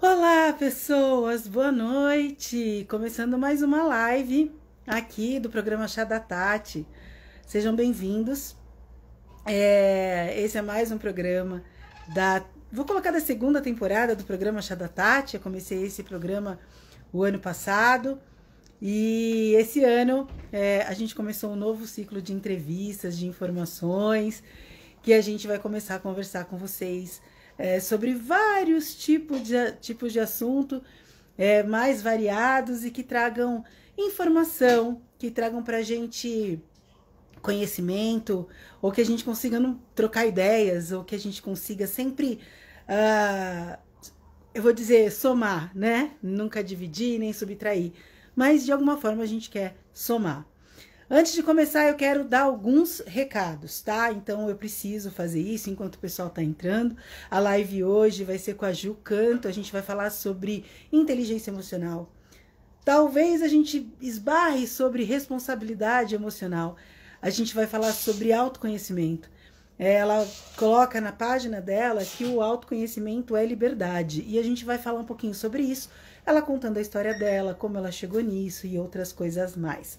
Olá, pessoas, boa noite! Começando mais uma live aqui do programa Chá da Tati. Sejam bem-vindos. Esse é mais um programa vou colocar da segunda temporada do programa Chá da Tati. Eu comecei esse programa o ano passado e esse ano a gente começou um novo ciclo de entrevistas, de informações, que a gente vai começar a conversar com vocês sobre vários tipos de assunto mais variados e que tragam informação, que tragam pra gente conhecimento, ou que a gente consiga trocar ideias, ou que a gente consiga sempre, eu vou dizer, somar, né? Nunca dividir, nem subtrair, mas de alguma forma a gente quer somar. Antes de começar, eu quero dar alguns recados, tá? Então eu preciso fazer isso enquanto o pessoal tá entrando. A live hoje vai ser com a Ju Canto, a gente vai falar sobre inteligência emocional. Talvez a gente esbarre sobre responsabilidade emocional. A gente vai falar sobre autoconhecimento. Ela coloca na página dela que o autoconhecimento é liberdade. E a gente vai falar um pouquinho sobre isso. Ela contando a história dela, como ela chegou nisso e outras coisas mais.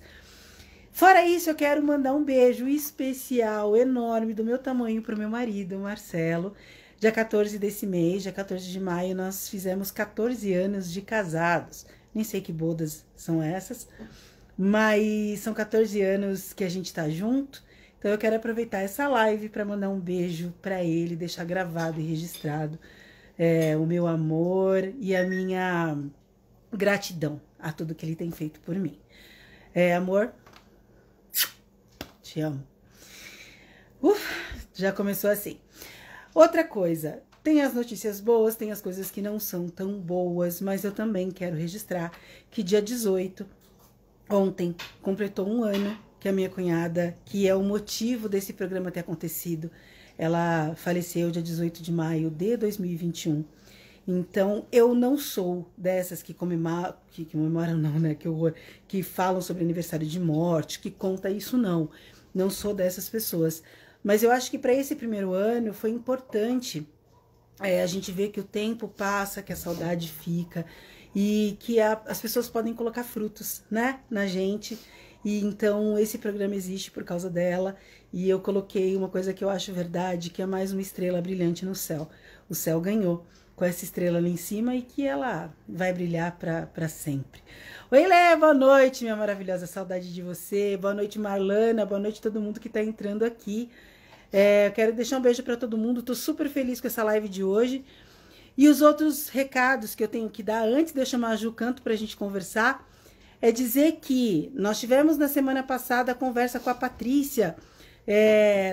Fora isso, eu quero mandar um beijo especial, enorme, do meu tamanho para o meu marido, Marcelo. Dia 14 desse mês, dia 14 de maio, nós fizemos 14 anos de casados. Nem sei que bodas são essas, mas são 14 anos que a gente tá junto. Então eu quero aproveitar essa live para mandar um beijo para ele, deixar gravado e registrado o meu amor e a minha gratidão a tudo que ele tem feito por mim. Amor, te amo. Já começou assim. Outra coisa, tem as notícias boas, tem as coisas que não são tão boas, mas eu também quero registrar que dia 18, ontem, completou um ano que a minha cunhada, que é o motivo desse programa ter acontecido, ela faleceu dia 18 de maio de 2021. Então, eu não sou dessas que comemoram não, né? Que horror, que falam sobre aniversário de morte, que conta isso, não. Não sou dessas pessoas. Mas eu acho que para esse primeiro ano foi importante a gente ver que o tempo passa, que a saudade fica e que as pessoas podem colocar frutos, né, na gente. E então esse programa existe por causa dela. E eu coloquei uma coisa que eu acho verdade, que é mais uma estrela brilhante no céu. O céu ganhou com essa estrela lá em cima e que ela vai brilhar para sempre. Oi, Lê, boa noite, minha maravilhosa, saudade de você. Boa noite, Marlana, boa noite todo mundo que tá entrando aqui. Eu quero deixar um beijo para todo mundo, tô super feliz com essa live de hoje. E os outros recados que eu tenho que dar antes de eu chamar a Ju Canto pra gente conversar, é dizer que nós tivemos na semana passada a conversa com a Patrícia,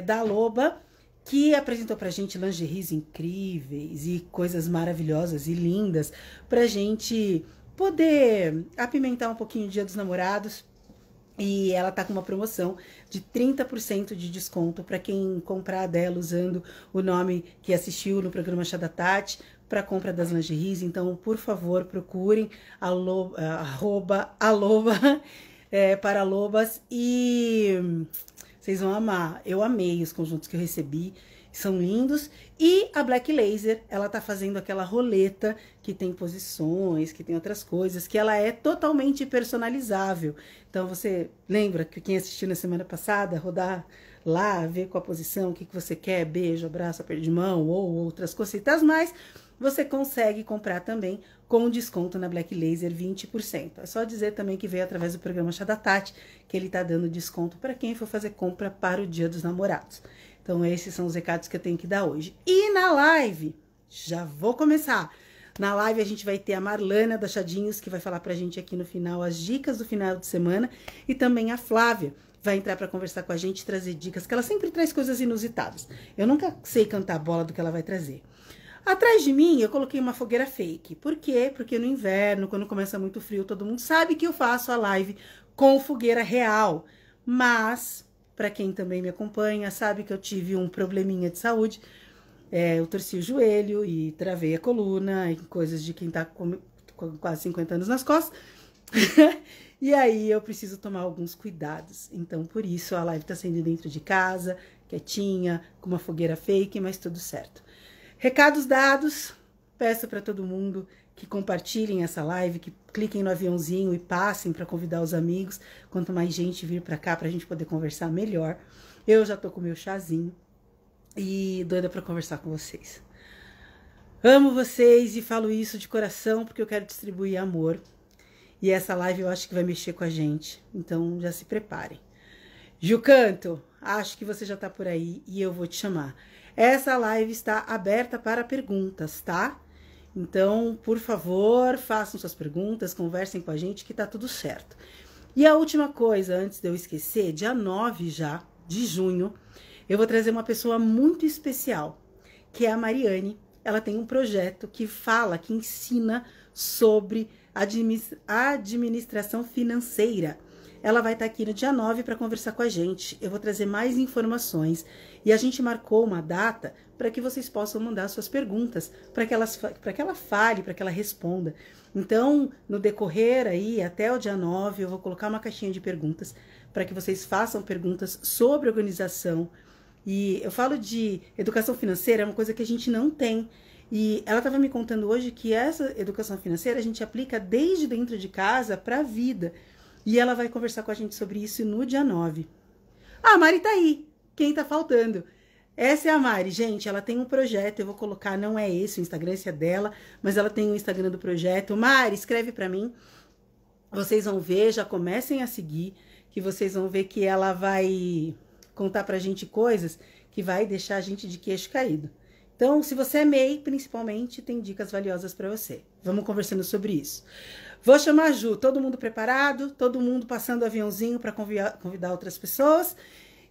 da Loba, que apresentou pra gente lingeries incríveis e coisas maravilhosas e lindas pra gente poder apimentar um pouquinho o Dia dos Namorados. E ela tá com uma promoção de 30% de desconto para quem comprar dela usando o nome que assistiu no programa Chá da Tati para compra das lingeries. Então, por favor, procurem @aloba para lobas e vocês vão amar. Eu amei os conjuntos que eu recebi, são lindos. E a Black Laser, ela tá fazendo aquela roleta que tem posições, que tem outras coisas, que ela é totalmente personalizável. Então você lembra que quem assistiu na semana passada, rodar lá, ver qual a posição, o que você quer, beijo, abraço, aperto de mão ou outras cositas mais, você consegue comprar também com desconto na Black Laser 20%. É só dizer também que veio através do programa Chá da Tati, que ele tá dando desconto para quem for fazer compra para o Dia dos Namorados. Então esses são os recados que eu tenho que dar hoje. E na live, já vou começar. Na live a gente vai ter a Marlana da Chadinhos, que vai falar pra gente aqui no final as dicas do final de semana. E também a Flávia vai entrar para conversar com a gente, trazer dicas, que ela sempre traz coisas inusitadas. Eu nunca sei cantar a bola do que ela vai trazer. Atrás de mim eu coloquei uma fogueira fake. Por quê? Porque no inverno, quando começa muito frio, todo mundo sabe que eu faço a live com fogueira real. Mas, para quem também me acompanha, sabe que eu tive um probleminha de saúde. Eu torci o joelho e travei a coluna, e coisas de quem tá com quase 50 anos nas costas. E aí eu preciso tomar alguns cuidados. Então, por isso, a live tá sendo dentro de casa, quietinha, com uma fogueira fake, mas tudo certo. Recados dados, peço para todo mundo que compartilhem essa live, que cliquem no aviãozinho e passem para convidar os amigos. Quanto mais gente vir para cá, para a gente poder conversar melhor. Eu já tô com o meu chazinho e doida para conversar com vocês. Amo vocês e falo isso de coração porque eu quero distribuir amor. E essa live eu acho que vai mexer com a gente. Então já se preparem. Ju Canto, acho que você já tá por aí e eu vou te chamar. Essa live está aberta para perguntas, tá? Então, por favor, façam suas perguntas, conversem com a gente que tá tudo certo. E a última coisa, antes de eu esquecer, dia 9 já de junho, eu vou trazer uma pessoa muito especial, que é a Mariane. Ela tem um projeto que fala, que ensina sobre administração financeira. Ela vai estar aqui no dia 9 para conversar com a gente. Eu vou trazer mais informações. E a gente marcou uma data para que vocês possam mandar suas perguntas, para que ela fale, para que ela responda. Então, no decorrer aí, até o dia 9, eu vou colocar uma caixinha de perguntas para que vocês façam perguntas sobre organização. E eu falo de educação financeira, é uma coisa que a gente não tem. E ela estava me contando hoje que essa educação financeira a gente aplica desde dentro de casa para a vida. E ela vai conversar com a gente sobre isso no dia 9. Ah, a Mari tá aí. Quem tá faltando? Essa é a Mari, gente. Ela tem um projeto. Eu vou colocar, não é esse o Instagram, esse é dela. Mas ela tem o Instagram do projeto. Mari, escreve pra mim. Vocês vão ver, já comecem a seguir. Que vocês vão ver que ela vai contar pra gente coisas que vai deixar a gente de queixo caído. Então, se você é MEI, principalmente, tem dicas valiosas pra você. Vamos conversando sobre isso. Vou chamar a Ju, todo mundo preparado, todo mundo passando o aviãozinho para convidar outras pessoas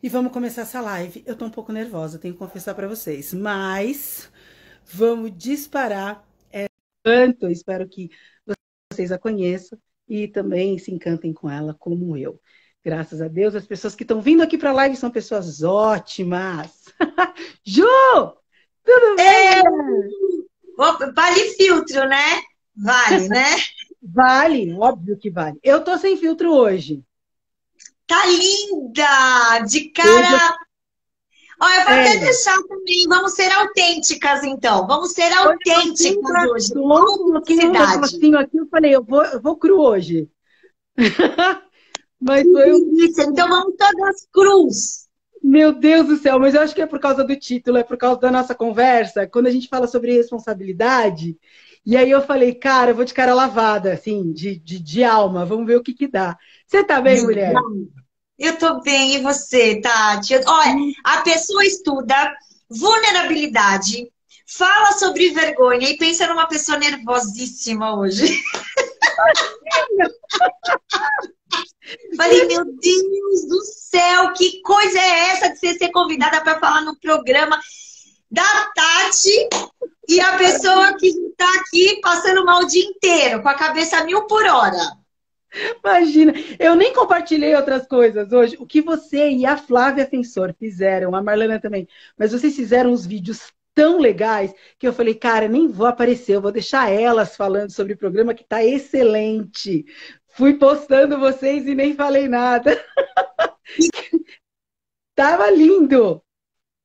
e vamos começar essa live. Eu tô um pouco nervosa, tenho que confessar para vocês, mas vamos disparar. Tanto, espero que vocês a conheçam e também se encantem com ela como eu. Graças a Deus, as pessoas que estão vindo aqui para a live são pessoas ótimas. Ju, tudo bem? Vale filtro, né? Vale, né? Vale, óbvio que vale. Eu tô sem filtro hoje. Tá linda! De cara... Olha, eu vou até deixar também. Vamos ser autênticas, então. Vamos ser autênticas hoje. Um aqui, eu falei, eu vou cru hoje. Mas foi isso, então vamos todas crus. Meu Deus do céu, mas eu acho que é por causa do título, é por causa da nossa conversa, quando a gente fala sobre responsabilidade. E aí eu falei, cara, eu vou de cara lavada, assim, de alma, vamos ver o que que dá. Você tá bem, mulher? Eu tô bem, e você, Tati? Olha, a pessoa estuda vulnerabilidade, fala sobre vergonha e pensa numa pessoa nervosíssima hoje. Falei, meu Deus do céu, que coisa é essa de você ser convidada para falar no programa da Tati e a pessoa que está aqui passando mal o dia inteiro, com a cabeça 1000 por hora. Imagina, eu nem compartilhei outras coisas hoje. O que você e a Flávia Fensor fizeram, a Marlana também, mas vocês fizeram uns vídeos tão legais que eu falei, cara, nem vou aparecer, eu vou deixar elas falando sobre o programa que tá excelente. Fui postando vocês e nem falei nada. Tava lindo.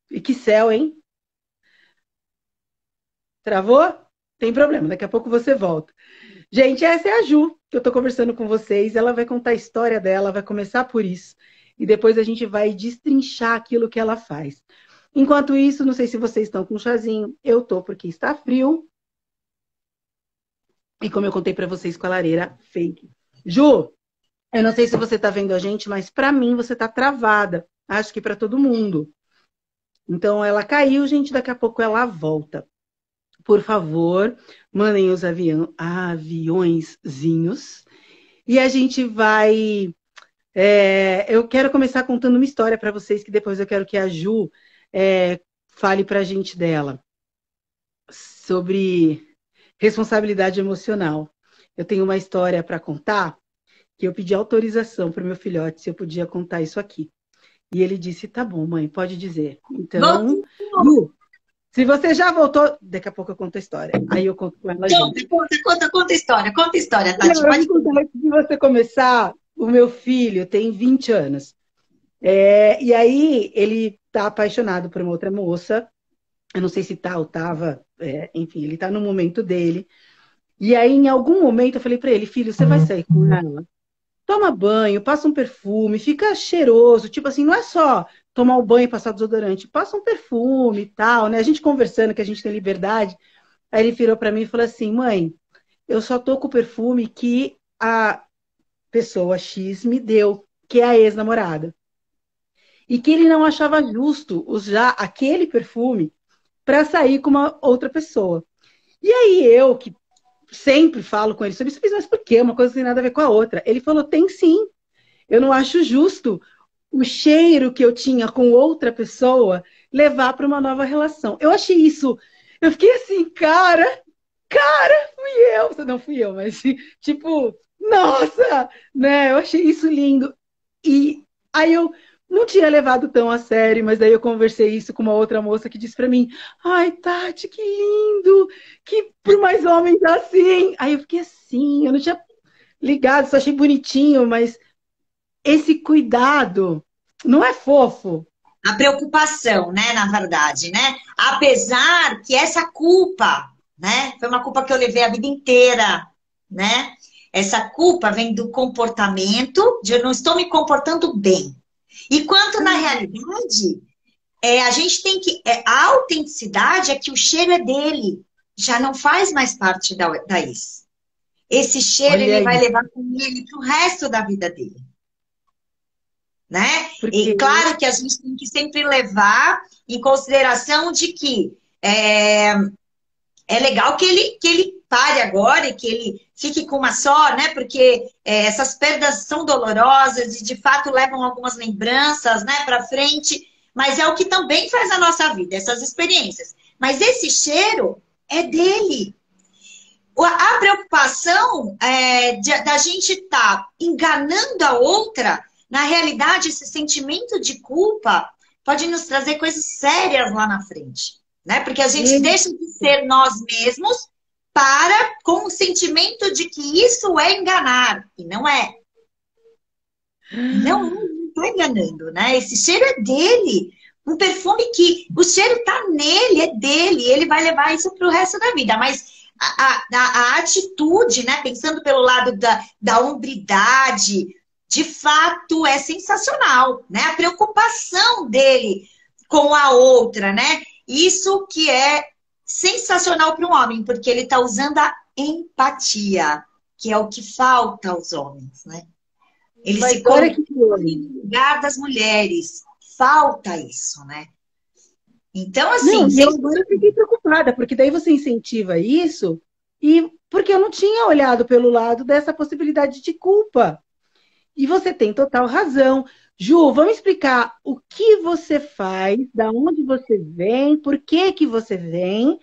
E que céu, hein? Travou? Tem problema, daqui a pouco você volta. Gente, essa é a Ju, que eu tô conversando com vocês. Ela vai contar a história dela, vai começar por isso. E depois a gente vai destrinchar aquilo que ela faz. Enquanto isso, não sei se vocês estão com um chazinho. Eu tô, porque está frio. E como eu contei pra vocês com a lareira fake. Ju, eu não sei se você tá vendo a gente, mas pra mim você tá travada. Acho que pra todo mundo. Então ela caiu, gente, daqui a pouco ela volta. Por favor, mandem os aviõezinhos. E a gente vai... eu quero começar contando uma história para vocês, que depois eu quero que a Ju fale para a gente dela. Sobre responsabilidade emocional. Eu tenho uma história para contar, que eu pedi autorização para o meu filhote se eu podia contar isso aqui. E ele disse, tá bom, mãe, pode dizer. Então, Ju, Se você já voltou, daqui a pouco eu conto a história. Aí eu conto com ela junto. Conta a história, Tati. Não, eu Pode vou contar antes de você começar. O meu filho tem 20 anos. E aí ele tá apaixonado por uma outra moça. Eu não sei se tá ou tava, enfim, ele tá no momento dele. E aí, em algum momento, eu falei pra ele, filho, você vai sair com ela? Toma banho, passa um perfume, fica cheiroso. Tipo assim, não é só tomar o banho e passar desodorante, passa um perfume e tal, né? A gente conversando que a gente tem liberdade. Aí ele virou pra mim e falou assim, mãe, eu só tô com o perfume que a pessoa X me deu, que é a ex-namorada. E que ele não achava justo usar aquele perfume para sair com uma outra pessoa. E aí eu, que sempre falo com ele sobre isso, mas por quê? Uma coisa não tem nada a ver com a outra. Ele falou, tem sim. Eu não acho justo o cheiro que eu tinha com outra pessoa levar para uma nova relação. Eu achei isso. Eu fiquei assim, cara, fui eu. Não fui eu, mas tipo, nossa, né? Eu achei isso lindo. E aí eu não tinha levado tão a sério, mas daí eu conversei isso com uma outra moça que disse para mim: ai, Tati, que lindo! Que por mais homens assim. Aí eu fiquei assim, eu não tinha ligado, só achei bonitinho, mas esse cuidado não é fofo. a preocupação, né, na verdade, né? Apesar que essa culpa, né, foi uma culpa que eu levei a vida inteira, né? Essa culpa vem do comportamento, de eu não estou me comportando bem. E quanto na realidade, a gente tem que. A autenticidade é que o cheiro é dele, já não faz mais parte da ex. Esse cheiro Olha ele vai aí, levar com ele pro resto da vida dele, né? E porque claro que a gente tem que sempre levar em consideração de que é legal que ele pare agora e que ele fique com uma só, né? Porque essas perdas são dolorosas e de fato levam algumas lembranças, né, para frente. Mas é o que também faz a nossa vida, essas experiências. Mas esse cheiro é dele. A preocupação da gente estar enganando a outra, na realidade, esse sentimento de culpa pode nos trazer coisas sérias lá na frente, né? Porque a gente deixa de ser nós mesmos com o sentimento de que isso é enganar, e não é. Não está enganando, né? Esse cheiro é dele. Um perfume que o cheiro está nele, é dele, ele vai levar isso para o resto da vida, mas a atitude, né, pensando pelo lado da hombridade, de fato é sensacional, né? A preocupação dele com a outra, né? Isso que é sensacional para um homem, porque ele está usando a empatia, que é o que falta aos homens, né? Ele se mas olha coloca que coisa. no lugar das mulheres. Falta isso, né? Então, Não, assim, e eu agora fiquei preocupada, porque daí você incentiva isso, e porque eu não tinha olhado pelo lado dessa possibilidade de culpa. E você tem total razão. Ju, vamos explicar o que você faz, da onde você vem, por que que você vem,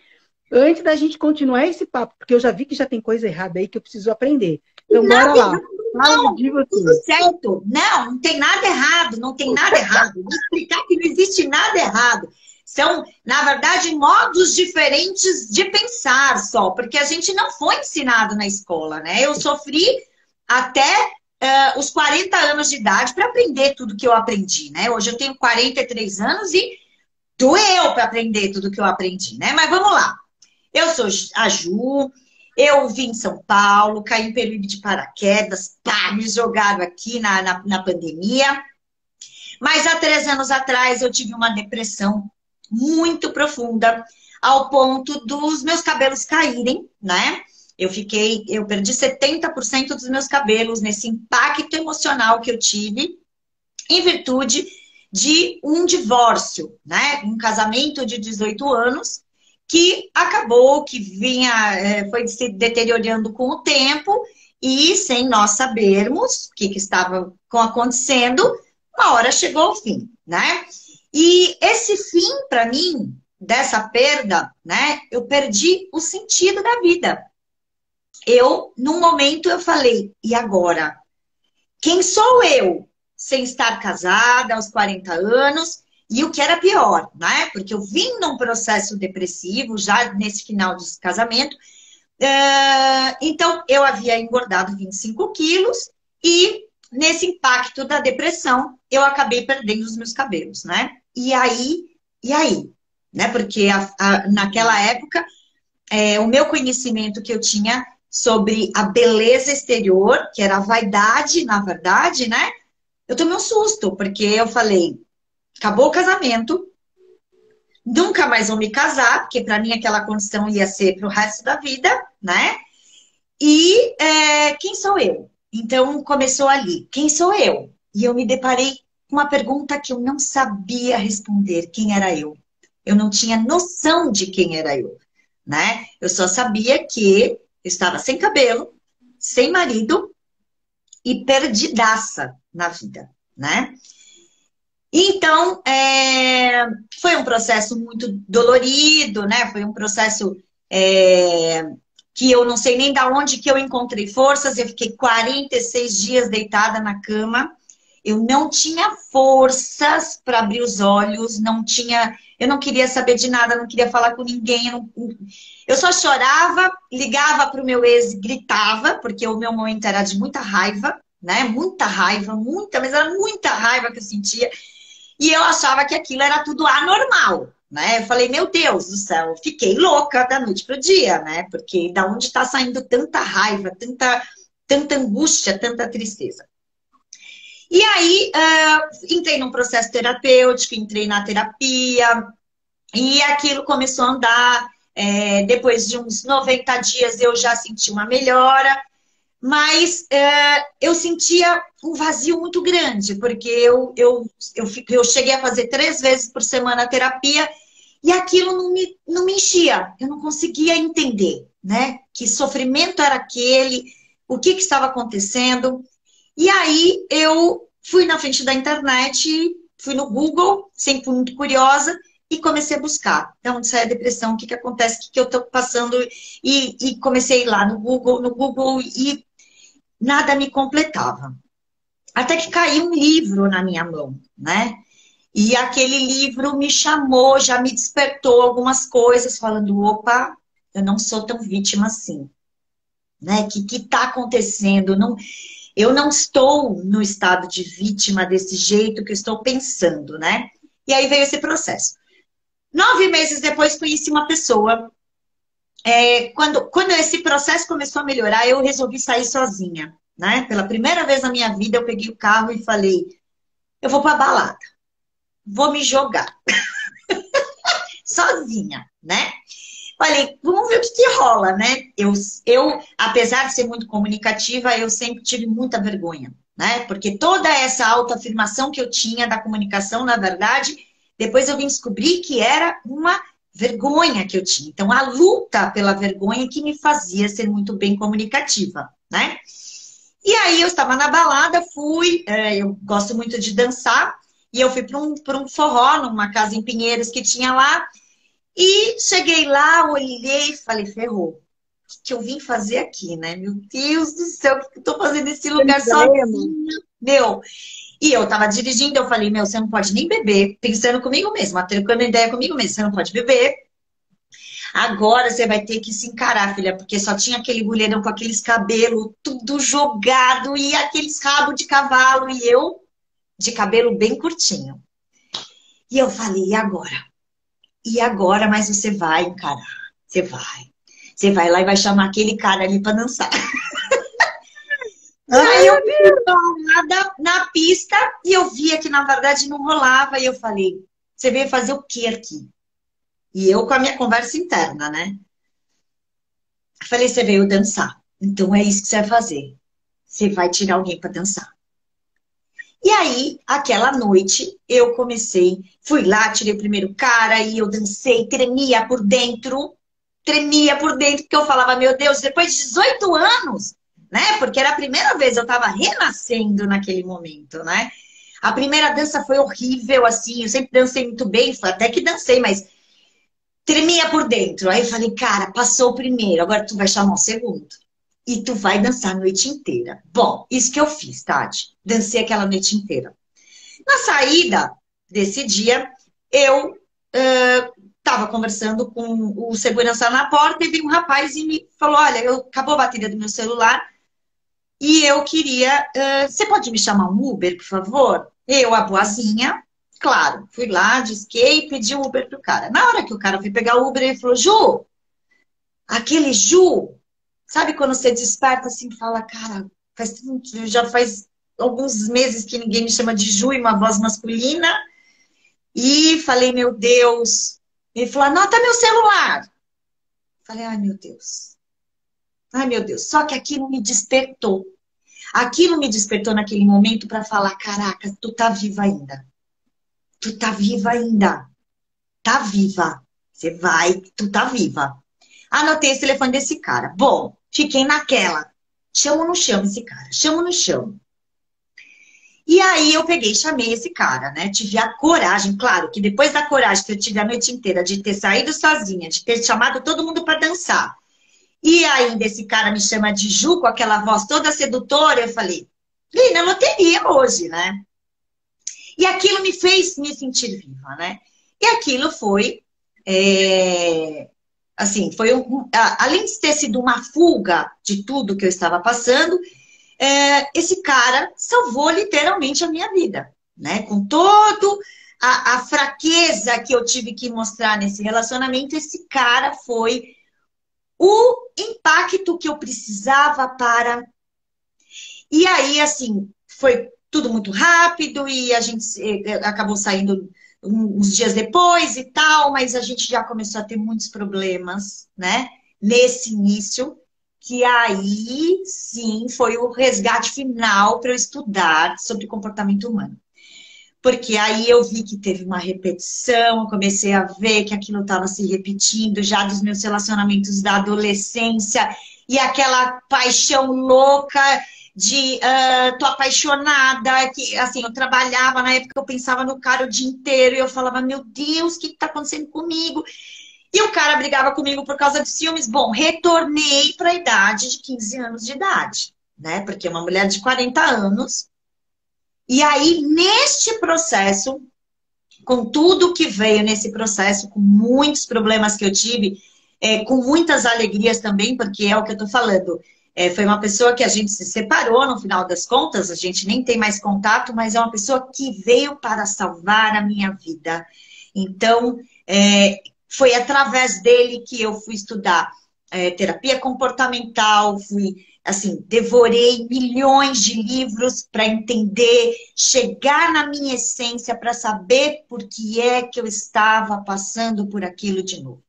antes da gente continuar esse papo, porque eu já vi que já tem coisa errada aí que eu preciso aprender. Então, bora nada lá. errado, Fala não. de Tudo você. certo. Não tem nada errado, não tem nada errado. Vou explicar que não existe nada errado. São, na verdade, modos diferentes de pensar só, porque a gente não foi ensinado na escola, né? Eu sofri até os 40 anos de idade para aprender tudo que eu aprendi, né? Hoje eu tenho 43 anos e doeu para aprender tudo que eu aprendi, né? Mas vamos lá. Eu sou a Ju, eu vim em São Paulo, caí em Peruíbe de paraquedas, pá, me jogaram aqui na pandemia. Mas há 3 anos atrás eu tive uma depressão muito profunda, ao ponto dos meus cabelos caírem, né? Eu perdi 70% dos meus cabelos nesse impacto emocional que eu tive, em virtude de um divórcio, né? Um casamento de 18 anos, que acabou, que foi se deteriorando com o tempo, e sem nós sabermos o que estava acontecendo, uma hora chegou ao fim, né? E esse fim, para mim, dessa perda, né? Eu perdi o sentido da vida. Num momento, eu falei, e agora? Quem sou eu? Sem estar casada aos 40 anos, E o que era pior, né? Porque eu vim num processo depressivo, já nesse final de casamento. Então, eu havia engordado 25 quilos e, nesse impacto da depressão, eu acabei perdendo os meus cabelos, né? E aí? Né? Porque naquela época, o meu conhecimento que eu tinha sobre a beleza exterior, que era a vaidade, na verdade, né? Eu tomei um susto, porque eu falei, acabou o casamento, nunca mais vou me casar, porque para mim aquela condição ia ser para o resto da vida, né? E quem sou eu? Então começou ali, quem sou eu? E eu me deparei com uma pergunta que eu não sabia responder, quem era eu? Eu não tinha noção de quem era eu, né? Eu só sabia que eu estava sem cabelo, sem marido e perdidaça na vida, né? Então, foi um processo muito dolorido, né? Foi um processo que eu não sei nem da onde que eu encontrei forças. Eu fiquei 46 dias deitada na cama. Eu não tinha forças para abrir os olhos, eu não queria saber de nada, não queria falar com ninguém. Eu só chorava, ligava para o meu ex, gritava, porque o meu momento era de muita raiva, né? Muita raiva, mas era muita raiva que eu sentia. E eu achava que aquilo era tudo anormal, né? Eu falei, meu Deus do céu, fiquei louca da noite pro dia, né? Porque da onde está saindo tanta raiva, tanta angústia, tanta tristeza? E aí, entrei num processo terapêutico, entrei na terapia, e aquilo começou a andar. Depois de uns 90 dias, eu já senti uma melhora. Mas eu sentia um vazio muito grande, porque eu cheguei a fazer 3 vezes por semana a terapia e aquilo não me enchia. Eu não conseguia entender, né? Que sofrimento era aquele, o que estava acontecendo. E aí eu fui na frente da internet, fui no Google, sempre muito curiosa, e comecei a buscar. Então, onde sai a depressão, o que acontece, o que eu estou passando. E comecei lá no Google, e nada me completava. Até que caiu um livro na minha mão, né? E aquele livro me chamou, já me despertou algumas coisas, falando, opa, eu não sou tão vítima assim. Né? O que está acontecendo? Eu não estou no estado de vítima desse jeito que eu estou pensando, né? E aí veio esse processo. 9 meses depois, conheci uma pessoa. Quando esse processo começou a melhorar, eu resolvi sair sozinha, né? Pela primeira vez na minha vida, eu peguei o carro e falei, eu vou pra balada, vou me jogar. Sozinha, né? Falei, vamos ver o que rola, né? Eu, apesar de ser muito comunicativa, eu sempre tive muita vergonha, né? Porque toda essa autoafirmação que eu tinha da comunicação, na verdade, depois eu vim descobrir que era uma vergonha que eu tinha. Então, a luta pela vergonha que me fazia ser muito bem comunicativa, né? E aí, eu estava na balada, eu gosto muito de dançar, e eu fui para um forró, numa casa em Pinheiros que tinha lá, e cheguei lá, olhei e falei, ferrou. O que eu vim fazer aqui, né? Meu Deus do céu, o que eu tô fazendo nesse lugar sozinha? Meu, e eu tava dirigindo, eu falei, meu, você não pode nem beber, pensando comigo mesma, trocando ideia comigo mesma, você não pode beber. Agora você vai ter que se encarar, filha, porque só tinha aquele mulherão com aqueles cabelos tudo jogado e aqueles rabos de cavalo e eu de cabelo bem curtinho. E eu falei, e agora? E agora? Mas você vai encarar, você vai. Você vai lá e vai chamar aquele cara ali pra dançar. Aí eu fui na pista e eu via que na verdade não rolava. E eu falei, você veio fazer o que aqui? E eu com a minha conversa interna, né? Falei, você veio dançar. Então é isso que você vai fazer. Você vai tirar alguém pra dançar. E aí, aquela noite, eu comecei, fui lá, tirei o primeiro cara e eu dancei, tremia por dentro, porque eu falava, meu Deus, depois de 18 anos, né? Porque era a primeira vez, eu tava renascendo naquele momento, né? A primeira dança foi horrível, assim, eu sempre dancei muito bem, até que dancei, mas tremia por dentro. Aí eu falei, cara, passou o primeiro, agora tu vai chamar o segundo. E tu vai dançar a noite inteira. Bom, isso que eu fiz, Tati. Dancei aquela noite inteira. Na saída desse dia, eu estava conversando com o segurança na porta e veio um rapaz e me falou, olha, acabou a bateria do meu celular e eu queria... você pode me chamar um Uber, por favor? Eu, a boazinha, claro, fui lá, disquei e pedi um Uber pro cara. Na hora que o cara foi pegar o Uber, ele falou, Ju, aquele Ju, sabe quando você desperta assim e fala, cara, já faz alguns meses que ninguém me chama de Ju e uma voz masculina. E falei, meu Deus. Ele falou, anota meu celular. Falei, ai, meu Deus. Ai, meu Deus. Só que aquilo me despertou. Aquilo me despertou naquele momento para falar, caraca, tu tá viva ainda. Tu tá viva ainda. Tá viva. Você vai, tu tá viva. Anotei esse telefone desse cara. Bom, fiquei naquela. Chamo ou não chamo esse cara? Chamo ou não chamo? E aí eu peguei e chamei esse cara, né? Tive a coragem, claro, que depois da coragem que eu tive a noite inteira de ter saído sozinha, de ter chamado todo mundo para dançar. E ainda esse cara me chama de Ju, com aquela voz toda sedutora, eu falei, ganhei na loteria hoje, né? E aquilo me fez me sentir viva, né? E aquilo foi, assim, foi além de ter sido uma fuga de tudo que eu estava passando, esse cara salvou literalmente a minha vida, né? Com todo a fraqueza que eu tive que mostrar nesse relacionamento, esse cara foi o impacto que eu precisava para... E aí, assim, foi tudo muito rápido e a gente acabou saindo uns dias depois e tal, mas a gente já começou a ter muitos problemas, né? Nesse início, que aí sim foi o resgate final para eu estudar sobre comportamento humano. Porque aí eu vi que teve uma repetição, eu comecei a ver que aquilo estava se repetindo já dos meus relacionamentos da adolescência e aquela paixão louca de tô apaixonada, que assim, eu trabalhava, na época eu pensava no cara o dia inteiro e eu falava, meu Deus, o que está acontecendo comigo? E o cara brigava comigo por causa de ciúmes. Bom, retornei para a idade de 15 anos de idade, né? Porque uma mulher de 40 anos. E aí, neste processo, com tudo que veio nesse processo, com muitos problemas que eu tive, com muitas alegrias também, porque é o que eu tô falando. Foi uma pessoa que a gente se separou no final das contas, a gente nem tem mais contato, mas é uma pessoa que veio para salvar a minha vida. Então, foi através dele que eu fui estudar terapia comportamental, fui, assim, devorei milhões de livros para entender, chegar na minha essência para saber por que é que eu estava passando por aquilo de novo.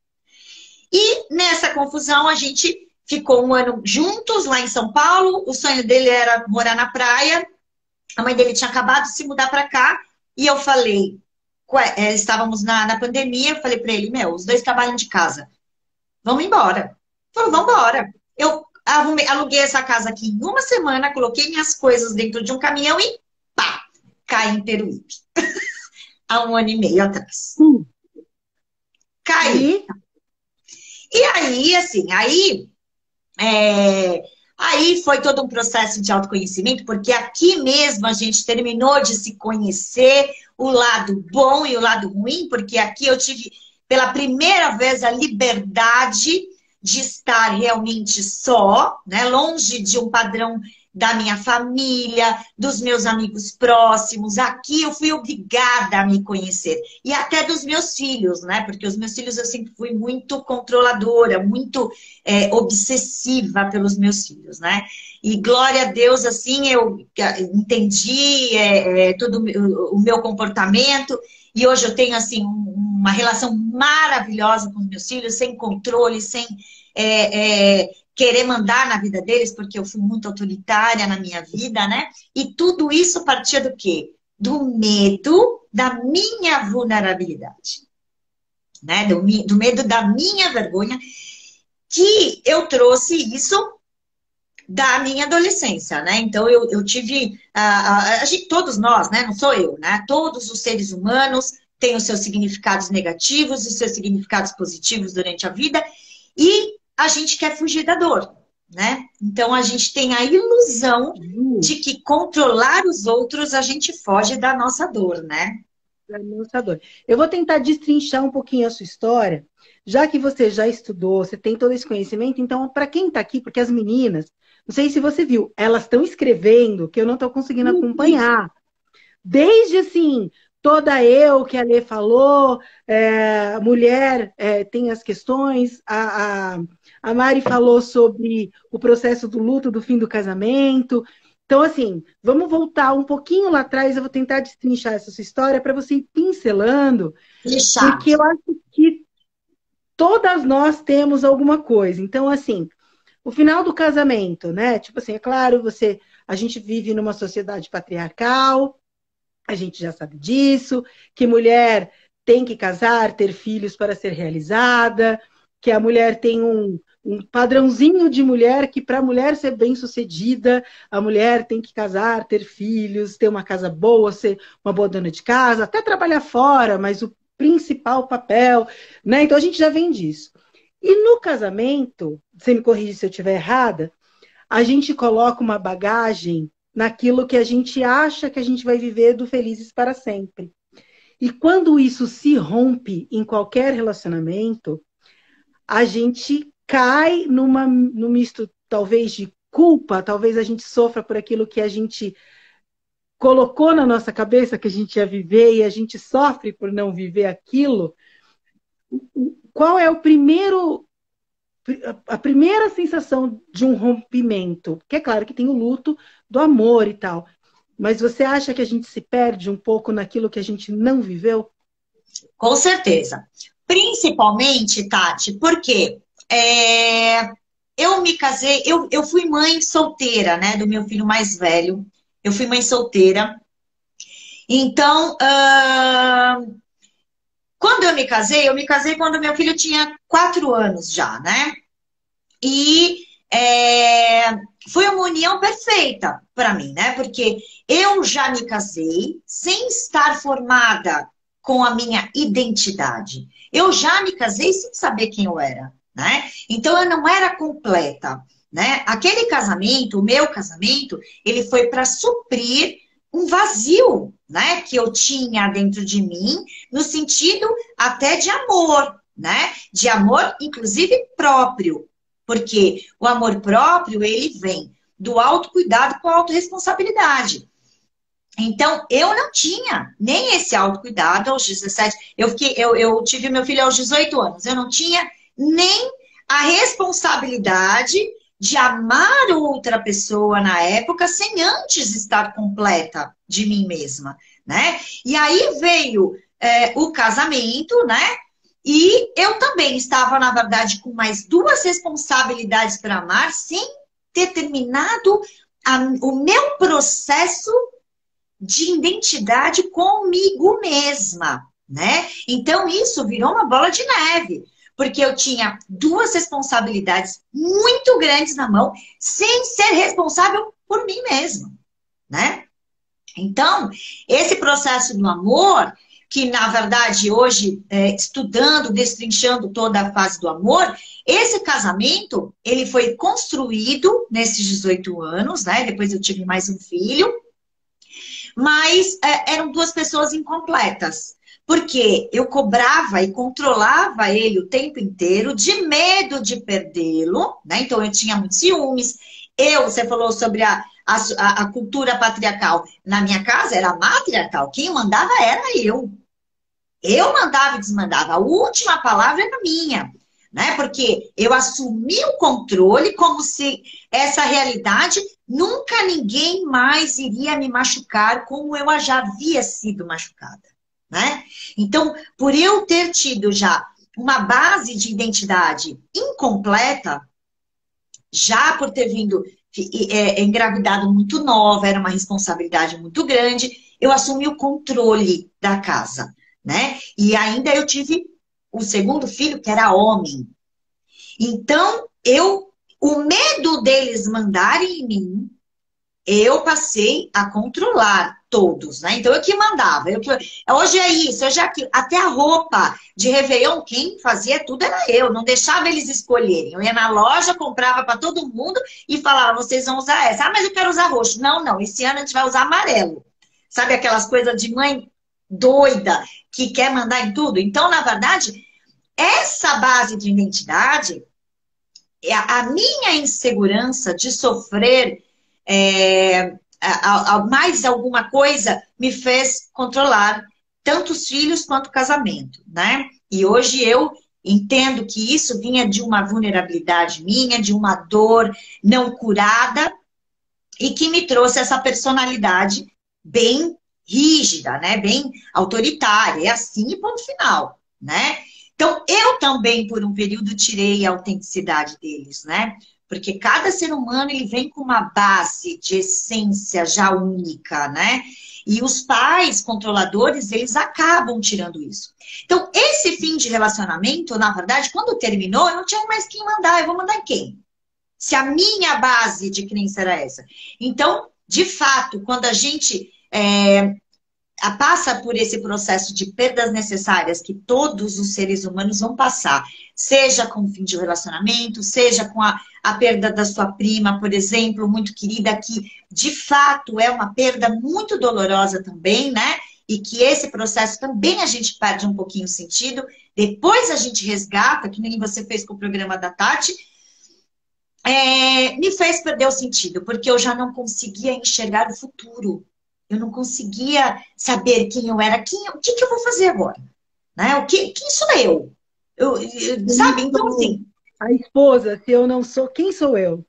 E nessa confusão a gente ficou um ano juntos lá em São Paulo, o sonho dele era morar na praia, a mãe dele tinha acabado de se mudar para cá, e eu falei, estávamos na pandemia, eu falei para ele, meu, os dois trabalham de casa, vamos embora. Ele falou, vamos embora. Eu aluguei essa casa aqui em uma semana, coloquei minhas coisas dentro de um caminhão e pá, caí em Peruíbe. Há um ano e meio atrás. Caí. E aí, assim, aí foi todo um processo de autoconhecimento, porque aqui mesmo a gente terminou de se conhecer, o lado bom e o lado ruim, porque aqui eu tive, pela primeira vez, a liberdade de estar realmente só, né? Longe de um padrão da minha família, dos meus amigos próximos. Aqui eu fui obrigada a me conhecer. E até dos meus filhos, né? Porque os meus filhos eu sempre fui muito controladora, muito obsessiva pelos meus filhos, né? E glória a Deus, assim, eu entendi todo o meu comportamento. E hoje eu tenho, assim, uma relação maravilhosa com os meus filhos, sem controle, sem querer mandar na vida deles, porque eu fui muito autoritária na minha vida, né? E tudo isso partia do quê? Do medo da minha vulnerabilidade, né? Do medo da minha vergonha, que eu trouxe isso da minha adolescência, né? Então, eu tive... a gente, todos nós, né? Não sou eu, né? Todos os seres humanos têm os seus significados negativos, os seus significados positivos durante a vida, e a gente quer fugir da dor, né? Então, a gente tem a ilusão de que controlar os outros, a gente foge da nossa dor, né? administrador. Eu vou tentar destrinchar um pouquinho a sua história, já que você já estudou, você tem todo esse conhecimento, então, para quem está aqui, porque as meninas, não sei se você viu, elas estão escrevendo que eu não estou conseguindo acompanhar. Desde assim, toda eu que a Lê falou, mulher tem as questões, a Mari falou sobre o processo do luto, do fim do casamento. Então, assim, vamos voltar um pouquinho lá atrás, eu vou tentar destrinchar essa sua história para você ir pincelando, porque eu acho que todas nós temos alguma coisa. Então, assim, o final do casamento, né? Tipo assim, é claro, a gente vive numa sociedade patriarcal, a gente já sabe disso, que mulher tem que casar, ter filhos para ser realizada, que a mulher tem um padrãozinho de mulher que para a mulher ser bem-sucedida, a mulher tem que casar, ter filhos, ter uma casa boa, ser uma boa dona de casa, até trabalhar fora, mas o principal papel, né? Então a gente já vem disso. E no casamento, você me corrige se eu estiver errada, a gente coloca uma bagagem naquilo que a gente acha que a gente vai viver do felizes para sempre. E quando isso se rompe em qualquer relacionamento, a gente cai num misto, talvez, de culpa, talvez a gente sofra por aquilo que a gente colocou na nossa cabeça que a gente ia viver e a gente sofre por não viver aquilo. Qual é a primeira sensação de um rompimento? Porque é claro que tem o luto do amor e tal. Mas você acha que a gente se perde um pouco naquilo que a gente não viveu? Com certeza. Principalmente, Tati, porque eu me casei, eu fui mãe solteira, né, do meu filho mais velho. Eu fui mãe solteira. Então, quando eu me casei quando meu filho tinha 4 anos já, né? E foi uma união perfeita para mim, né? Porque eu já me casei sem estar formada com a minha identidade. Eu já me casei sem saber quem eu era, né? Então eu não era completa, né? Aquele casamento, o meu casamento, ele foi para suprir um vazio, né? Que eu tinha dentro de mim, no sentido até de amor, né? De amor, inclusive próprio. Porque o amor próprio, ele vem do autocuidado com a autorresponsabilidade. Então, eu não tinha nem esse autocuidado aos 17. Eu tive meu filho aos 18 anos. Eu não tinha nem a responsabilidade de amar outra pessoa na época sem antes estar completa de mim mesma, né? E aí veio o casamento, né? E eu também estava, na verdade, com mais 2 responsabilidades para amar, sem ter terminado o meu processo de identidade comigo mesma, né? Então, isso virou uma bola de neve, porque eu tinha 2 responsabilidades muito grandes na mão, sem ser responsável por mim mesma, né? Então, esse processo do amor, que na verdade hoje, estudando, destrinchando toda a fase do amor, esse casamento, ele foi construído nesses 18 anos, né? Depois eu tive mais um filho, mas eram 2 pessoas incompletas. Porque eu cobrava e controlava ele o tempo inteiro, de medo de perdê-lo, né? Então eu tinha muitos ciúmes. Você falou sobre a cultura patriarcal. Na minha casa era matriarcal. Quem mandava era eu. Eu mandava e desmandava. A última palavra era minha, né? Porque eu assumi o controle como se essa realidade nunca ninguém mais iria me machucar como eu já havia sido machucada, né? Então, por eu ter tido já uma base de identidade incompleta, já por ter vindo engravidado muito nova, era uma responsabilidade muito grande, eu assumi o controle da casa, né? E ainda eu tive o segundo filho, que era homem. Então, o medo deles mandarem em mim, eu passei a controlar todos, né? Então, eu que mandava. Hoje é isso, hoje é aquilo. Até a roupa de Réveillon, quem fazia tudo era eu. Não deixava eles escolherem. Eu ia na loja, comprava para todo mundo e falava, vocês vão usar essa. Ah, mas eu quero usar roxo. Não, esse ano a gente vai usar amarelo. Sabe aquelas coisas de mãe doida, que quer mandar em tudo. Então, na verdade, essa base de identidade, a minha insegurança de sofrer mais alguma coisa me fez controlar tanto os filhos quanto o casamento, né? E hoje eu entendo que isso vinha de uma vulnerabilidade minha, de uma dor não curada, e que me trouxe essa personalidade bem rígida, né? Bem autoritária. É assim e ponto final, né? Então, eu também, por um período, tirei a autenticidade deles, né? Porque cada ser humano, ele vem com uma base de essência já única, né? E os pais controladores, eles acabam tirando isso. Então, esse fim de relacionamento, na verdade, quando terminou, eu não tinha mais quem mandar. Eu vou mandar em quem? Se a minha base de crença era essa. Então, de fato, quando a gente passa por esse processo de perdas necessárias que todos os seres humanos vão passar, seja com o fim de relacionamento, seja com a perda da sua prima, por exemplo, muito querida, que de fato é uma perda muito dolorosa também, né? E que esse processo também a gente perde um pouquinho o sentido, depois a gente resgata, que nem você fez com o programa da Tati, me fez perder o sentido, porque eu já não conseguia enxergar o futuro. Eu não conseguia saber quem eu era, o que eu vou fazer agora? Né? Quem sou eu? Sabe? Então, assim... A esposa, se eu não sou, quem sou eu?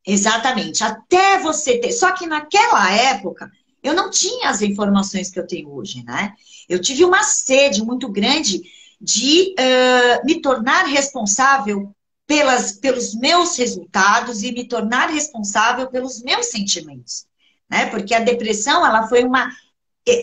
Exatamente. Até você ter... Só que naquela época, eu não tinha as informações que eu tenho hoje, né? Eu tive uma sede muito grande de me tornar responsável pelos meus resultados e me tornar responsável pelos meus sentimentos. Né? Porque a depressão, ela foi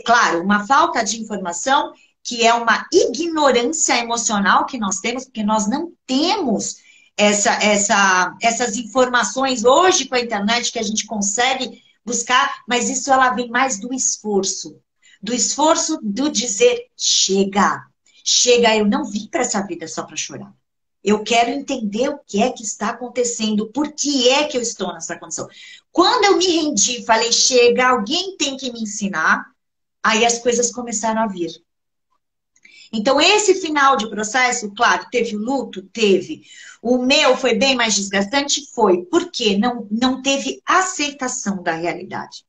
claro, uma falta de informação, que é uma ignorância emocional que nós temos, porque nós não temos essas informações hoje com a internet que a gente consegue buscar, mas isso ela vem mais do esforço do dizer, chega, eu não vim para essa vida só para chorar. Eu quero entender o que é que está acontecendo, por que é que eu estou nessa condição. Quando eu me rendi, falei, chega, alguém tem que me ensinar, aí as coisas começaram a vir. Então, esse final de processo, claro, teve o luto? Teve. O meu foi bem mais desgastante? Foi. Por quê? Não teve aceitação da realidade,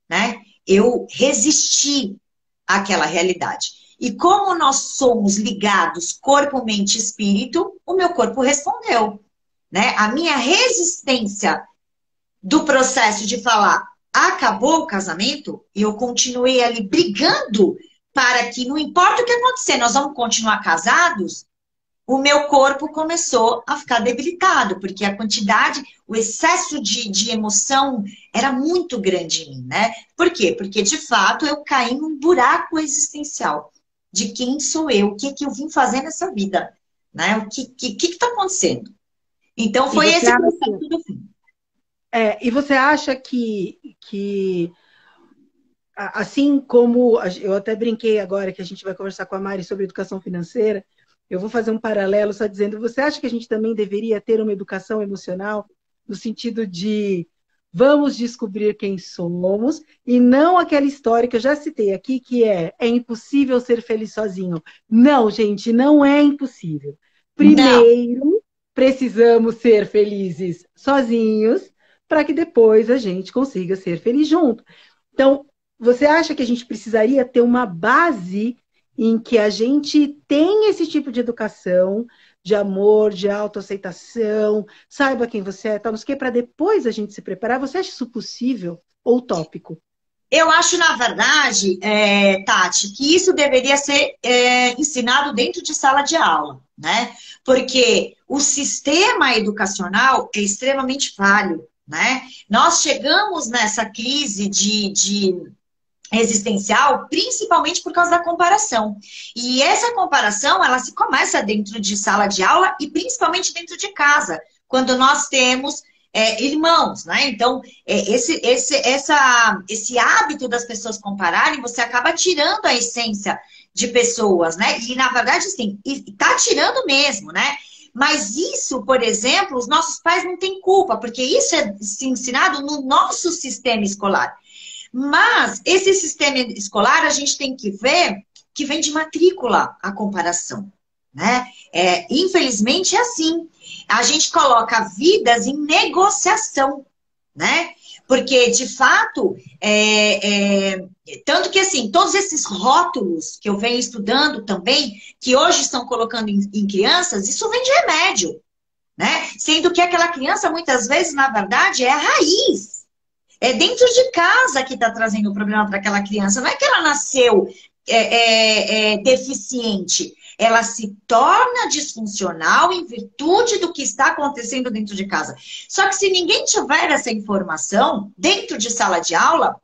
né? Eu resisti àquela realidade. E como nós somos ligados corpo, mente e espírito, o meu corpo respondeu, né? A minha resistência do processo de falar, acabou o casamento, e eu continuei ali brigando para que, não importa o que acontecer, nós vamos continuar casados, o meu corpo começou a ficar debilitado, porque a quantidade, o excesso de emoção era muito grande em mim, né? Por quê? Porque, de fato, eu caí num buraco existencial de quem sou eu, o que eu vim fazer nessa vida, né? O que está acontecendo? Então, foi esse processo do fim. E você acha que assim como eu até brinquei agora que a gente vai conversar com a Mari sobre educação financeira, eu vou fazer um paralelo só dizendo, você acha que a gente também deveria ter uma educação emocional no sentido de vamos descobrir quem somos e não aquela história que eu já citei aqui, que é impossível ser feliz sozinho. Não, gente, não é impossível. Primeiro, precisamos ser felizes sozinhos para que depois a gente consiga ser feliz junto. Então, você acha que a gente precisaria ter uma base em que a gente tem esse tipo de educação, de amor, de autoaceitação, saiba quem você é, tal, não sei o quê, para depois a gente se preparar? Você acha isso possível ou utópico? Eu acho, na verdade, Tati, que isso deveria ser ensinado dentro de sala de aula, né? Porque o sistema educacional é extremamente falho, né? Nós chegamos nessa crise de existencial, principalmente por causa da comparação. E essa comparação, ela se começa dentro de sala de aula e principalmente dentro de casa, quando nós temos irmãos, né? Então, esse hábito das pessoas compararem, você acaba tirando a essência de pessoas, né? E, na verdade, sim, tá tirando mesmo, né? Mas isso, por exemplo, os nossos pais não têm culpa, porque isso é ensinado no nosso sistema escolar. Mas esse sistema escolar, a gente tem que ver que vem de matrícula a comparação, né? Infelizmente é assim. A gente coloca vidas em negociação, né? Porque, de fato, tanto que, assim, todos esses rótulos que eu venho estudando também, que hoje estão colocando em crianças, isso vem de remédio, né? Sendo que aquela criança, muitas vezes, na verdade, é a raiz. É dentro de casa que está trazendo o problema para aquela criança. Não é que ela nasceu deficiente. Ela se torna disfuncional em virtude do que está acontecendo dentro de casa. Só que se ninguém tiver essa informação dentro de sala de aula,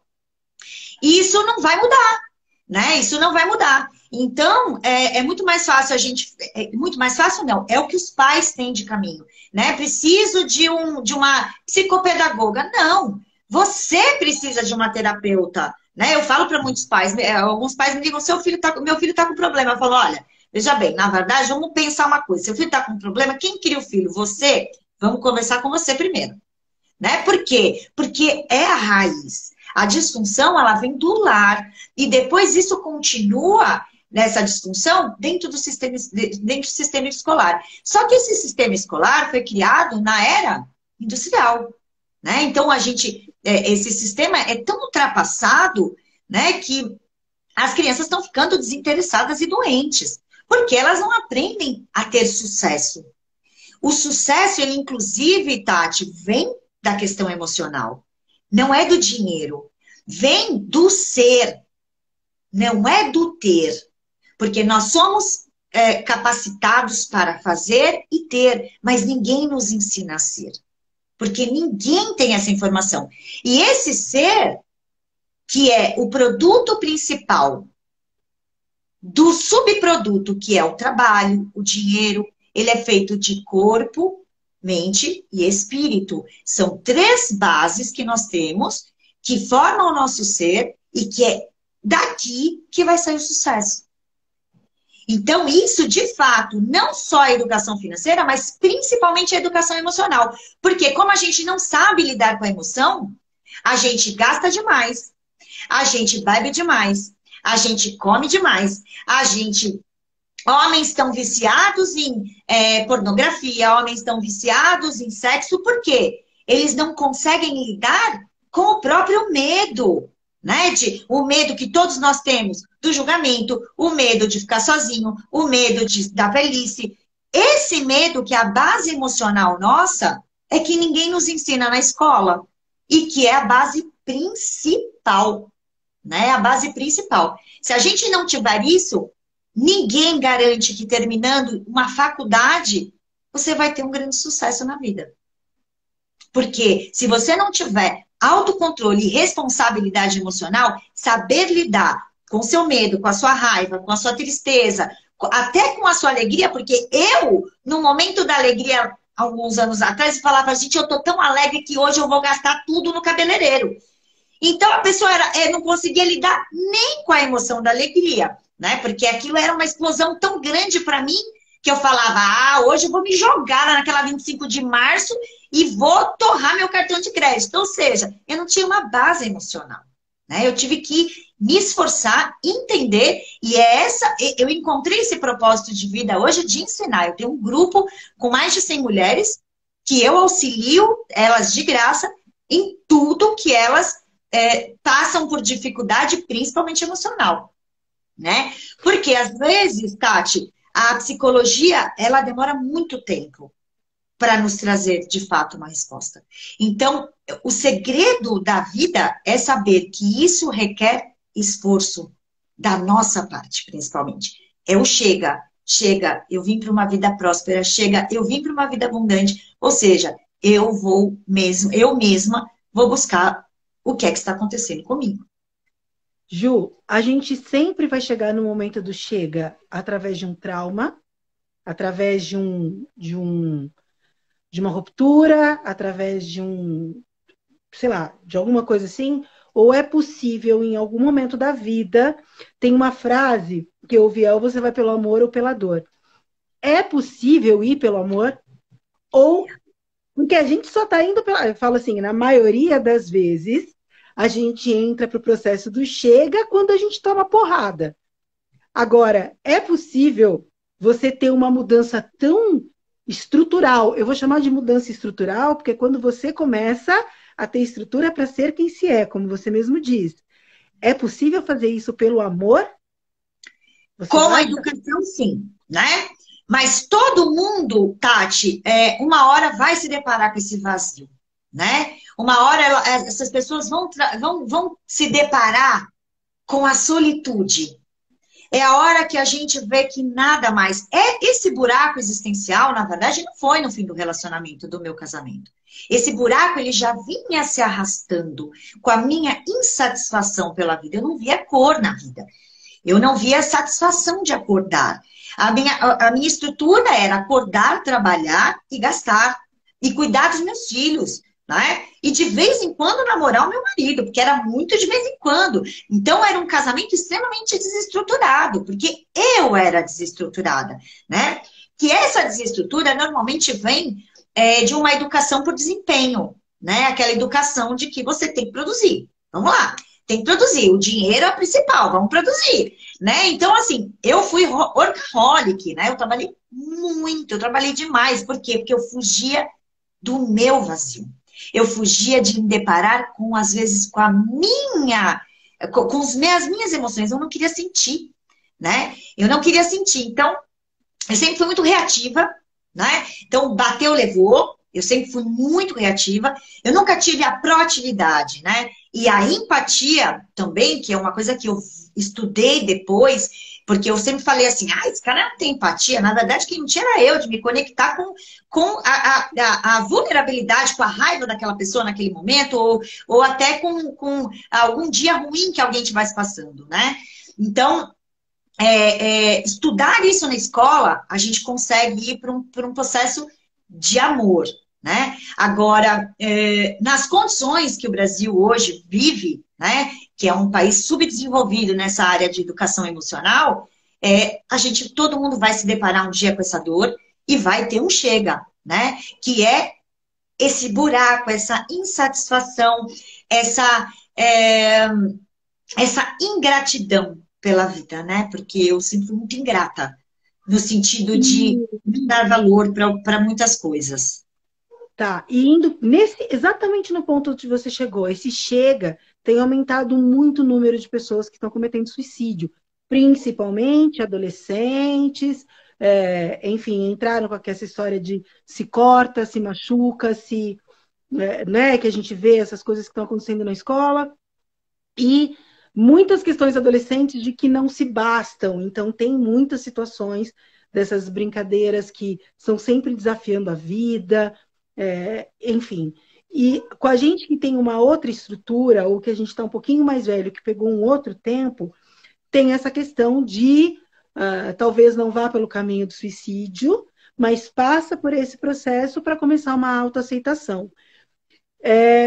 isso não vai mudar, né? Isso não vai mudar. Então, é muito mais fácil a gente... muito mais fácil, não. É o que os pais têm de caminho, né? Preciso de uma psicopedagoga. Não. Você precisa de uma terapeuta, né? Eu falo para muitos pais, alguns pais me ligam, meu filho está com problema. Eu falo, olha, veja bem, na verdade, vamos pensar uma coisa. Seu filho está com problema, quem cria o filho? Você? Vamos conversar com você primeiro. Né? Por quê? Porque é a raiz. A disfunção, ela vem do lar. E depois isso continua nessa disfunção dentro do sistema escolar. Só que esse sistema escolar foi criado na era industrial. Né? Então, esse sistema é tão ultrapassado, né, que as crianças estão ficando desinteressadas e doentes. Porque elas não aprendem a ter sucesso. O sucesso, ele inclusive, Tati, vem da questão emocional. Não é do dinheiro. Vem do ser. Não é do ter. Porque nós somos capacitados para fazer e ter, mas ninguém nos ensina a ser. Porque ninguém tem essa informação. E esse ser, que é o produto principal do subproduto, que é o trabalho, o dinheiro, ele é feito de corpo, mente e espírito. São 3 bases que nós temos, que formam o nosso ser, e que é daqui que vai sair o sucesso. Então, isso, de fato, não só a educação financeira, mas principalmente a educação emocional. Porque como a gente não sabe lidar com a emoção, a gente gasta demais, a gente bebe demais, a gente come demais, homens estão viciados em pornografia, homens estão viciados em sexo, por quê? Eles não conseguem lidar com o próprio medo, né? O medo que todos nós temos do julgamento, o medo de ficar sozinho, o medo da velhice. Esse medo, que é a base emocional nossa, é que ninguém nos ensina na escola. E que é a base principal, né? A base principal. Se a gente não tiver isso, ninguém garante que terminando uma faculdade, você vai ter um grande sucesso na vida. Porque se você não tiver autocontrole e responsabilidade emocional, saber lidar com o seu medo, com a sua raiva, com a sua tristeza, até com a sua alegria, porque eu, no momento da alegria, alguns anos atrás, falava, gente, eu tô tão alegre que hoje eu vou gastar tudo no cabeleireiro. Então a pessoa não conseguia lidar nem com a emoção da alegria, né? Porque aquilo era uma explosão tão grande para mim que eu falava, hoje eu vou me jogar lá naquela 25 de março e vou torrar meu cartão de crédito. Ou seja, eu não tinha uma base emocional, né? Eu tive que me esforçar, entender, e eu encontrei esse propósito de vida hoje de ensinar. Eu tenho um grupo com mais de 100 mulheres que eu auxilio elas de graça em tudo que elas passam por dificuldade, principalmente emocional, né? Porque às vezes, Tati, a psicologia, ela demora muito tempo para nos trazer, de fato, uma resposta. Então, o segredo da vida é saber que isso requer esforço da nossa parte, principalmente. Chega, eu vim para uma vida próspera, chega, eu vim para uma vida abundante. Ou seja, eu mesma vou buscar o que é que está acontecendo comigo. Ju, a gente sempre vai chegar no momento do chega através de um trauma, através de uma ruptura, através de sei lá, de alguma coisa assim, ou é possível em algum momento da vida, tem uma frase que eu ouvi, ou você vai pelo amor ou pela dor. É possível ir pelo amor? Ou, porque a gente só está indo pela... Eu falo assim, na maioria das vezes, a gente entra para o processo do chega quando a gente toma porrada. Agora, é possível você ter uma mudança tão estrutural? Eu vou chamar de mudança estrutural, porque quando você começa a ter estrutura para ser quem se é, como você mesmo diz. É possível fazer isso pelo amor? Você Com a acha? educação, sim, né? Mas todo mundo, Tati, uma hora vai se deparar com esse vazio, né? Uma hora essas pessoas vão se deparar com a solitude. É a hora que a gente vê que nada mais. Esse buraco existencial, na verdade, não foi no fim do relacionamento, do meu casamento. Esse buraco, ele já vinha se arrastando com a minha insatisfação pela vida. Eu não via cor na vida. Eu não via satisfação de acordar. A minha estrutura era acordar, trabalhar e gastar. E cuidar dos meus filhos, né? E de vez em quando namorar o meu marido, porque era muito de vez em quando. Então era um casamento extremamente desestruturado, porque eu era desestruturada, né? Que essa desestrutura normalmente vem de uma educação por desempenho, né? Aquela educação de que você tem que produzir. Vamos lá. Tem que produzir, o dinheiro é o principal, vamos produzir, né? Então, assim, eu fui workaholic, né? Eu trabalhei muito, eu trabalhei demais. Por quê? Porque eu fugia do meu vazio. Eu fugia de me deparar com, às vezes, com as minhas emoções. Eu não queria sentir, né? Eu não queria sentir. Então, eu sempre fui muito reativa, né? Então, bateu, levou. Eu sempre fui muito reativa. Eu nunca tive a proatividade, né? E a empatia também, que é uma coisa que eu estudei depois, porque eu sempre falei assim, esse cara não tem empatia. Na verdade, quem não tinha era eu, de me conectar com a vulnerabilidade, com a raiva daquela pessoa naquele momento, ou até com algum dia ruim que alguém estivesse passando, né? Então, estudar isso na escola, a gente consegue ir para um processo de amor, né? Agora, nas condições que o Brasil hoje vive, né, que é um país subdesenvolvido nessa área de educação emocional, todo mundo vai se deparar um dia com essa dor e vai ter um chega, né? Que é esse buraco, essa insatisfação, essa ingratidão pela vida, né? Porque eu sempre fui muito ingrata, no sentido de não dar valor para muitas coisas. Tá, e indo exatamente no ponto onde você chegou, esse chega tem aumentado muito o número de pessoas que estão cometendo suicídio, principalmente adolescentes, enfim, entraram com essa história de se corta, se machuca, né, que a gente vê essas coisas que estão acontecendo na escola, e muitas questões adolescentes de que não se bastam, então tem muitas situações dessas brincadeiras que são sempre desafiando a vida, enfim. E com a gente que tem uma outra estrutura, ou que a gente está um pouquinho mais velho, que pegou um outro tempo, tem essa questão de talvez não vá pelo caminho do suicídio, mas passa por esse processo para começar uma autoaceitação.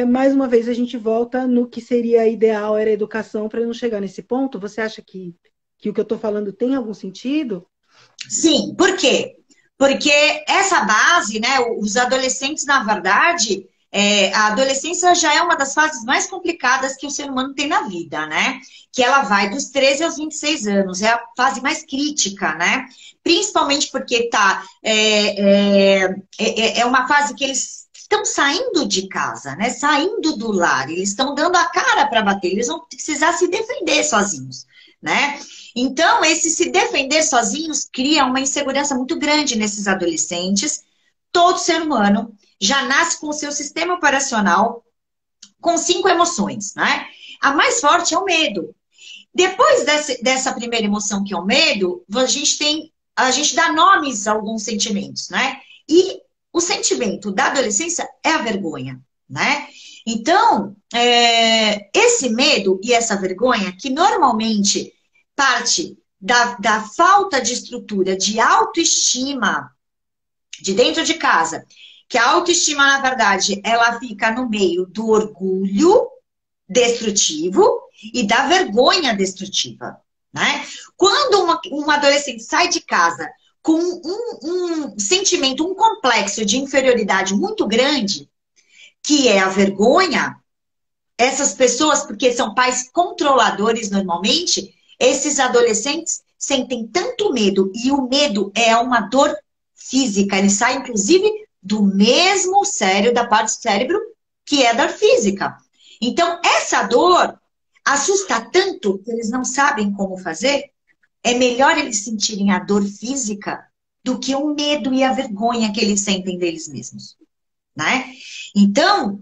Mais uma vez, a gente volta no que seria ideal, era a educação, para não chegar nesse ponto. Você acha que o que eu estou falando tem algum sentido? Sim, por quê? Porque essa base, né, os adolescentes, na verdade, a adolescência já é uma das fases mais complicadas que o ser humano tem na vida, né? Que ela vai dos 13 aos 26 anos, é a fase mais crítica, né? Principalmente porque é uma fase que eles estão saindo de casa, né? Saindo do lar, eles estão dando a cara para bater, eles vão precisar se defender sozinhos, né? Então, esse se defender sozinhos cria uma insegurança muito grande nesses adolescentes. Todo ser humano já nasce com o seu sistema operacional com 5 emoções, né? A mais forte é o medo. Depois dessa primeira emoção, que é o medo, a gente dá nomes a alguns sentimentos, né? E o sentimento da adolescência é a vergonha, né? Então, esse medo e essa vergonha, que normalmente parte da falta de estrutura, de autoestima de dentro de casa, que a autoestima, na verdade, ela fica no meio do orgulho destrutivo e da vergonha destrutiva, né? Quando um adolescente sai de casa com um sentimento, um complexo de inferioridade muito grande, que é a vergonha, essas pessoas, porque são pais controladores normalmente, esses adolescentes sentem tanto medo, e o medo é uma dor física, ele sai, inclusive, do mesmo cérebro, da parte do cérebro, que é da física. Então, essa dor assusta tanto que eles não sabem como fazer. É melhor eles sentirem a dor física do que o medo e a vergonha que eles sentem deles mesmos, né? Então,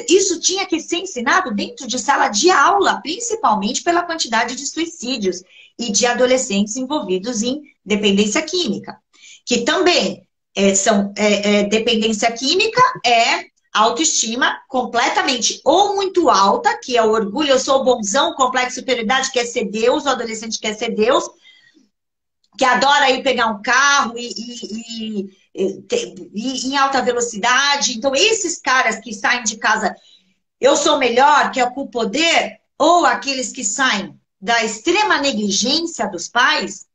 isso tinha que ser ensinado dentro de sala de aula, principalmente pela quantidade de suicídios e de adolescentes envolvidos em dependência química, que também dependência química é autoestima completamente ou muito alta, que é o orgulho, eu sou bonzão, complexo de superioridade, quer ser Deus, o adolescente quer ser Deus, que adora ir pegar um carro e em alta velocidade. Então, esses caras que saem de casa, eu sou melhor, que é com o poder, ou aqueles que saem da extrema negligência dos pais,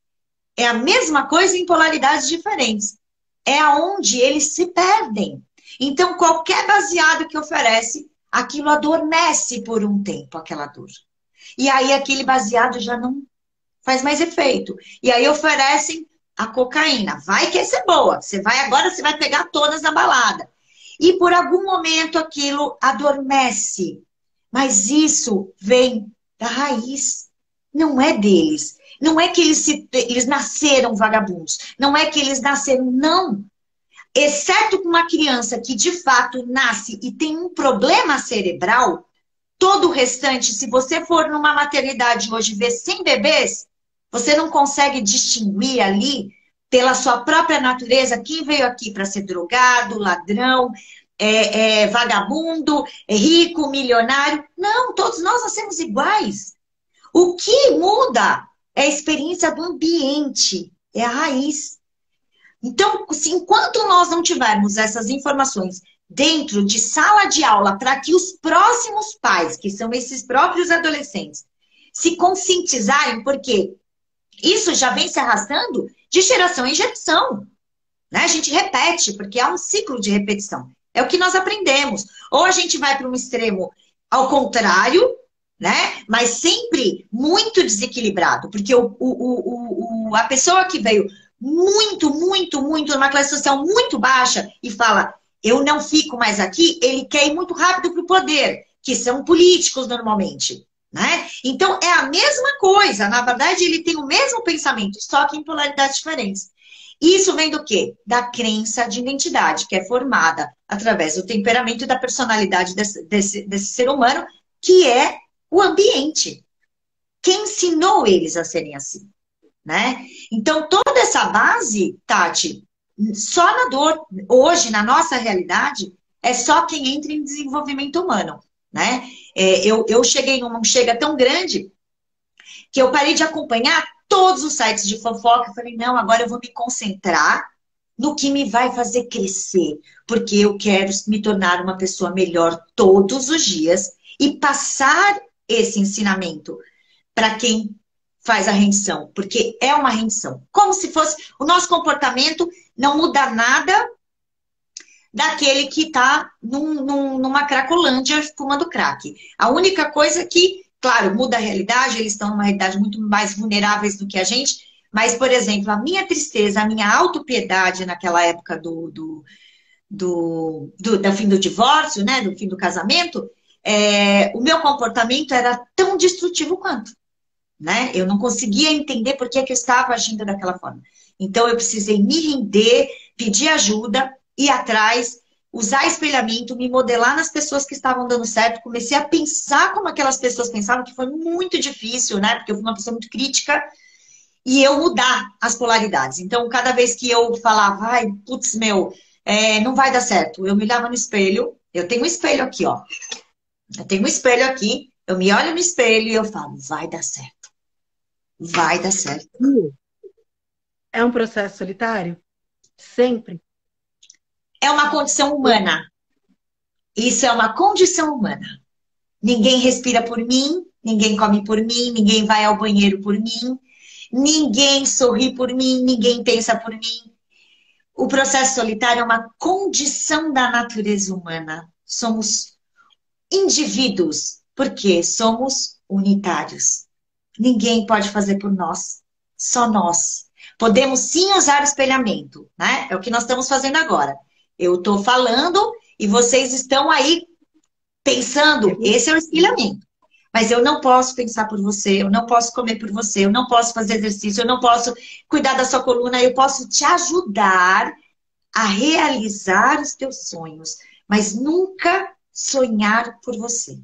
é a mesma coisa em polaridades diferentes. É aonde eles se perdem. Então, qualquer baseado que oferece, aquilo adormece por um tempo, aquela dor. E aí, aquele baseado já não faz mais efeito. E aí, oferecem a cocaína. Vai que essa é boa. Agora você vai pegar todas na balada. E por algum momento, aquilo adormece. Mas isso vem da raiz. Não é deles. Não é que eles nasceram vagabundos. Não é que eles nasceram, não. Exceto com uma criança que de fato nasce e tem um problema cerebral, todo o restante, se você for numa maternidade hoje ver 100 bebês, você não consegue distinguir ali, pela sua própria natureza, quem veio aqui para ser drogado, ladrão, vagabundo, rico, milionário. Não, todos nós nascemos iguais. O que muda é a experiência do ambiente, é a raiz. Então, enquanto nós não tivermos essas informações dentro de sala de aula, para que os próximos pais, que são esses próprios adolescentes, se conscientizarem, porque isso já vem se arrastando de geração em geração. Né? A gente repete, porque é um ciclo de repetição. É o que nós aprendemos. Ou a gente vai para um extremo ao contrário, né? Mas sempre muito desequilibrado, porque a pessoa que veio muito, numa classe social muito baixa e fala, eu não fico mais aqui, ele quer ir muito rápido para o poder, que são políticos normalmente, né? Então, é a mesma coisa, na verdade, ele tem o mesmo pensamento, só que em polaridades diferentes. Isso vem do quê? Da crença de identidade, que é formada através do temperamento e da personalidade desse ser humano, que é o ambiente. Quem ensinou eles a serem assim? Né? Então, toda essa base, Tati, só na dor, hoje, na nossa realidade, é só quem entra em desenvolvimento humano. Né? Eu cheguei num chega tão grande que eu parei de acompanhar todos os sites de fofoca. Eu falei, não, agora eu vou me concentrar no que me vai fazer crescer, porque eu quero me tornar uma pessoa melhor todos os dias e passar esse ensinamento para quem faz a rendição, porque é uma rendição. Como se fosse... O nosso comportamento não muda nada daquele que está numa cracolândia fumando crack. A única coisa é que, claro, muda a realidade, eles estão numa realidade muito mais vulneráveis do que a gente, mas, por exemplo, a minha tristeza, a minha autopiedade naquela época do fim do divórcio, né, do fim do casamento, o meu comportamento era tão destrutivo quanto. Né? Eu não conseguia entender por que eu estava agindo daquela forma. Então, eu precisei me render, pedir ajuda, ir atrás, usar espelhamento, me modelar nas pessoas que estavam dando certo. Comecei a pensar como aquelas pessoas pensavam, que foi muito difícil, né? Porque eu fui uma pessoa muito crítica, e eu mudar as polaridades. Então, cada vez que eu falava, ai, putz, não vai dar certo, eu me olhava no espelho. Eu tenho um espelho aqui, ó. Eu tenho um espelho aqui, eu me olho no espelho e eu falo, vai dar certo. Vai dar certo. É um processo solitário? Sempre. É uma condição humana. Isso é uma condição humana. Ninguém respira por mim, ninguém come por mim, ninguém vai ao banheiro por mim, ninguém sorri por mim, ninguém pensa por mim. O processo solitário é uma condição da natureza humana. Somos indivíduos, porque somos unitários. Ninguém pode fazer por nós. só nós. Podemos sim usar o espelhamento, né? É o que nós estamos fazendo agora. Eu estou falando e vocês estão aí pensando, esse é o espelhamento. Mas eu não posso pensar por você, eu não posso comer por você, eu não posso fazer exercício, eu não posso cuidar da sua coluna, eu posso te ajudar a realizar os teus sonhos, mas nunca sonhar por você.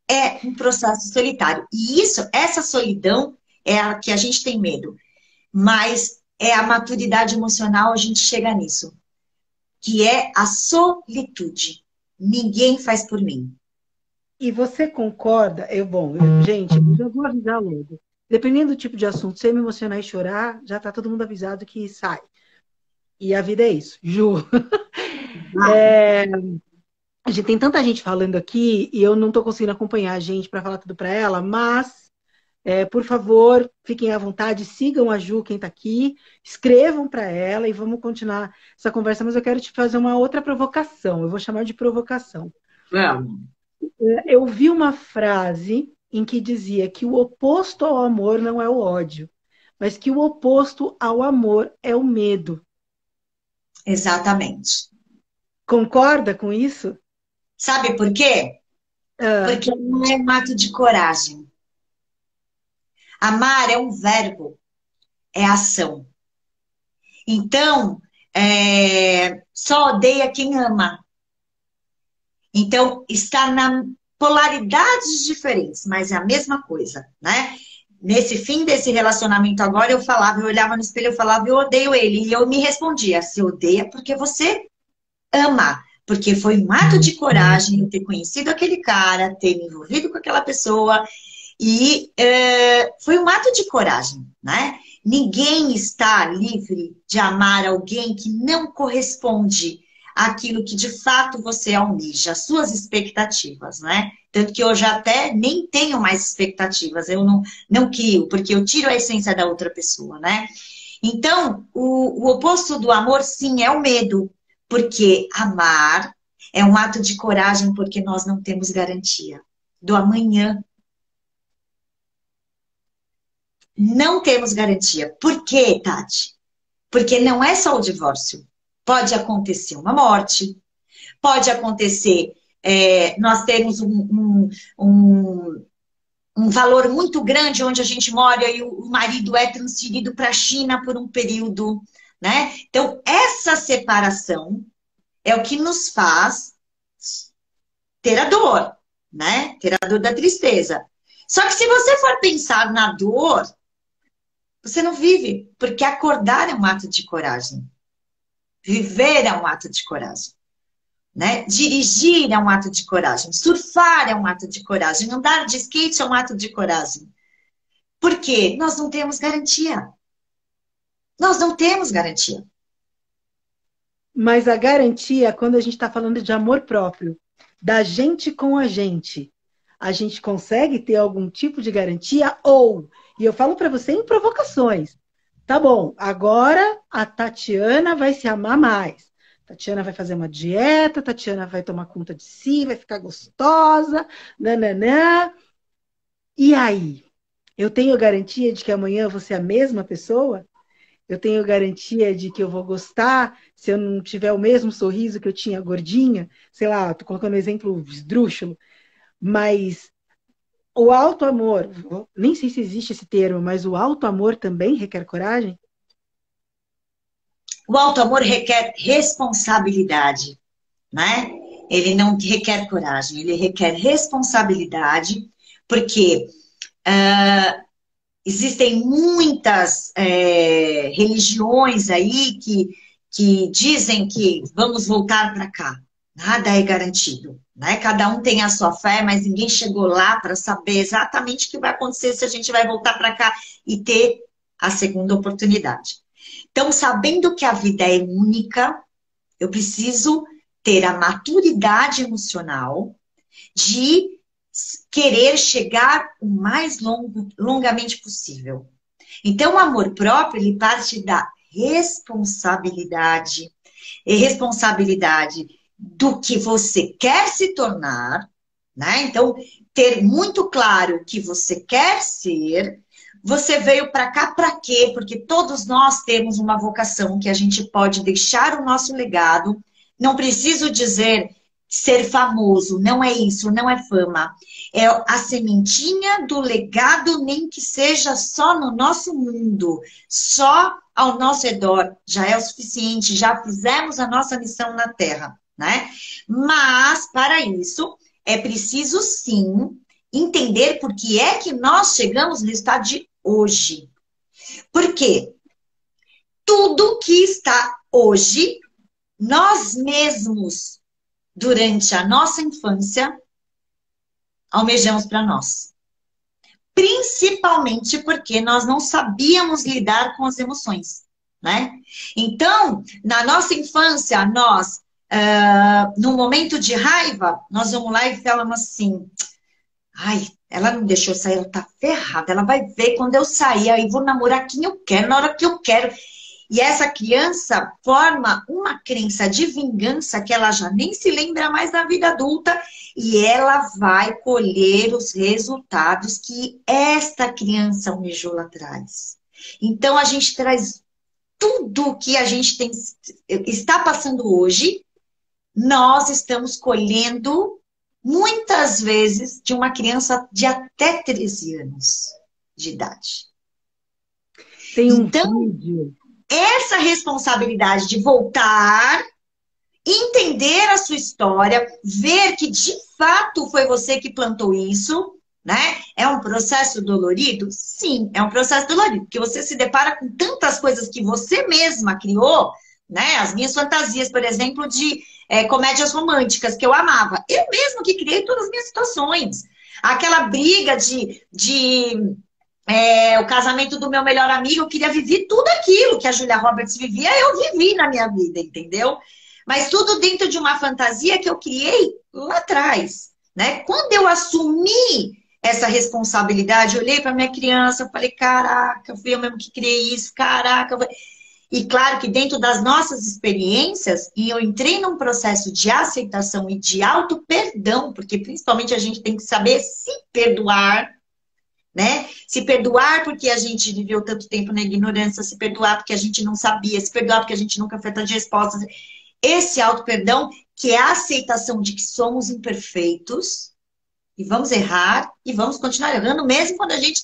É um processo solitário. E isso, essa solidão é a que a gente tem medo. Mas é a maturidade emocional, a gente chega nisso. Que é a solitude. Ninguém faz por mim. E você concorda? Gente, eu vou avisar logo. Dependendo do tipo de assunto, se eu me emocionar e chorar, já tá todo mundo avisado que sai. E a vida é isso, Ju. É, a gente tem tanta gente falando aqui e eu não tô conseguindo acompanhar a gente para falar tudo para ela, mas por favor, fiquem à vontade, sigam a Ju, quem tá aqui, escrevam para ela e vamos continuar essa conversa, mas eu quero te fazer uma outra provocação. Eu vou chamar de provocação. Vamos. Eu vi uma frase em que dizia que o oposto ao amor não é o ódio, mas que o oposto ao amor é o medo. Exatamente. Concorda com isso? Sabe por quê? Porque amar é um ato de coragem. Amar é um verbo, é ação. Então, só odeia quem ama. Então, está na polaridades diferentes, mas é a mesma coisa, né? Nesse fim desse relacionamento agora, eu olhava no espelho, eu falava, eu odeio ele. E eu me respondia, se odeia porque você ama. Porque foi um ato de coragem eu ter conhecido aquele cara, ter me envolvido com aquela pessoa. E foi um ato de coragem, né? Ninguém está livre de amar alguém que não corresponde àquilo que de fato você almeja, as suas expectativas, né? Tanto que eu já até nem tenho mais expectativas, eu não crio, porque eu tiro a essência da outra pessoa, né? Então, o oposto do amor, sim, é o medo, porque amar é um ato de coragem, porque nós não temos garantia do amanhã. Não temos garantia. Por quê, Tati? Porque não é só o divórcio. Pode acontecer uma morte, pode acontecer nós termos um valor muito grande onde a gente mora e o marido é transferido para a China por um período, né? Então, essa separação é o que nos faz ter a dor, né? Ter a dor da tristeza. Só que se você for pensar na dor, você não vive, porque acordar é um ato de coragem. Viver é um ato de coragem. Né? Dirigir é um ato de coragem. Surfar é um ato de coragem. Andar de skate é um ato de coragem. Por quê? Nós não temos garantia. Nós não temos garantia. Mas a garantia, quando a gente está falando de amor próprio, da gente com a gente consegue ter algum tipo de garantia? E eu falo para você em provocações, tá bom, agora a Tatiana vai se amar mais. Tatiana vai fazer uma dieta, Tatiana vai tomar conta de si, vai ficar gostosa, nananã. E aí? Eu tenho garantia de que amanhã eu vou ser a mesma pessoa? Eu tenho garantia de que eu vou gostar se eu não tiver o mesmo sorriso que eu tinha gordinha? Sei lá, tô colocando um exemplo esdrúxulo, mas o auto-amor, nem sei se existe esse termo, mas o auto-amor também requer coragem? O auto-amor requer responsabilidade, né? Ele não requer coragem, ele requer responsabilidade, porque existem muitas religiões aí que dizem que vamos voltar para cá. Nada é garantido, né? Cada um tem a sua fé, mas ninguém chegou lá para saber exatamente o que vai acontecer se a gente vai voltar para cá e ter a segunda oportunidade. Então, sabendo que a vida é única, eu preciso ter a maturidade emocional de querer chegar o mais longamente possível. Então, o amor próprio, ele parte da responsabilidade. E responsabilidade do que você quer se tornar, né? Então, ter muito claro o que você quer ser, Você veio para cá para quê? Porque todos nós temos uma vocação que a gente pode deixar o nosso legado. Não preciso dizer ser famoso, não é isso, não é fama. É a sementinha do legado, nem que seja só no nosso mundo, só ao nosso redor. Já é o suficiente, já fizemos a nossa missão na Terra, né? Mas, para isso, é preciso sim entender por que é que nós chegamos no estado de hoje. Por quê? Tudo que está hoje, nós mesmos, durante a nossa infância, almejamos para nós. Principalmente porque nós não sabíamos lidar com as emoções, né? Então, na nossa infância, nós, no momento de raiva, nós vamos lá e falamos assim: ai, ela não deixou sair, ela tá ferrada, ela vai ver quando eu sair, aí vou namorar quem eu quero, na hora que eu quero. E essa criança forma uma crença de vingança que ela já nem se lembra mais da vida adulta e ela vai colher os resultados que esta criança almejou lá atrás. Então, a gente traz tudo que a gente está passando hoje, nós estamos colhendo muitas vezes de uma criança de até 13 anos de idade. Tem um então, vídeo. Essa responsabilidade de voltar, entender a sua história, ver que de fato foi você que plantou isso, né? É um processo dolorido? Sim, é um processo dolorido, porque você se depara com tantas coisas que você mesma criou, né? As minhas fantasias, por exemplo, de comédias românticas que eu amava. Eu mesma que criei todas as minhas situações. Aquela briga o casamento do meu melhor amigo, eu queria viver tudo aquilo que a Julia Roberts vivia, eu vivi na minha vida, entendeu? Mas tudo dentro de uma fantasia que eu criei lá atrás, né? Quando eu assumi essa responsabilidade, eu olhei para minha criança, falei, caraca, fui eu mesmo que criei isso, caraca. E claro que dentro das nossas experiências, e eu entrei num processo de aceitação e de auto-perdão, porque principalmente a gente tem que saber se perdoar, né? Se perdoar porque a gente viveu tanto tempo na ignorância, se perdoar porque a gente não sabia, se perdoar porque a gente nunca foi atrás de respostas. Esse auto-perdão, que é a aceitação de que somos imperfeitos, e vamos errar, e vamos continuar errando, mesmo quando a gente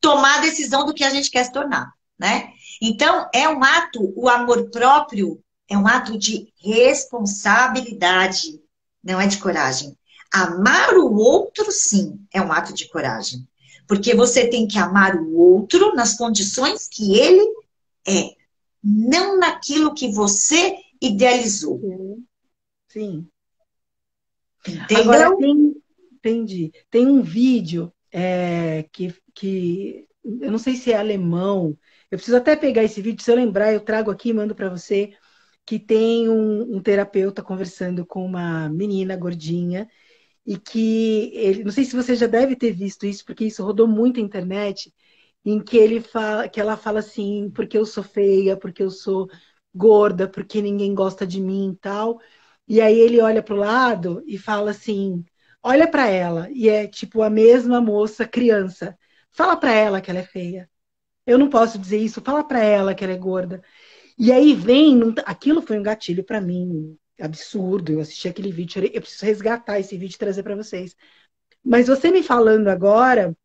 tomar a decisão do que a gente quer se tornar, né? Então, é um ato, o amor próprio é um ato de responsabilidade, não é de coragem. Amar o outro, sim, é um ato de coragem. Porque você tem que amar o outro nas condições que ele é, não naquilo que você idealizou. Sim. Entendeu? Agora, entendi. Tem um vídeo que eu não sei se é alemão. Eu preciso até pegar esse vídeo. Se eu lembrar, eu trago aqui e mando para você. Que tem um terapeuta conversando com uma menina gordinha. E que ele, não sei se você já deve ter visto isso, porque isso rodou muito na internet, em que ela fala assim, porque eu sou feia, porque eu sou gorda, porque ninguém gosta de mim e tal. E aí ele olha para o lado e fala assim, olha para ela, e é tipo a mesma moça criança. Fala para ela que ela é feia. Eu não posso dizer isso, fala para ela que ela é gorda. E aí aquilo foi um gatilho para mim, absurdo. Eu assisti aquele vídeo, eu preciso resgatar esse vídeo e trazer para vocês. Mas você me falando agora,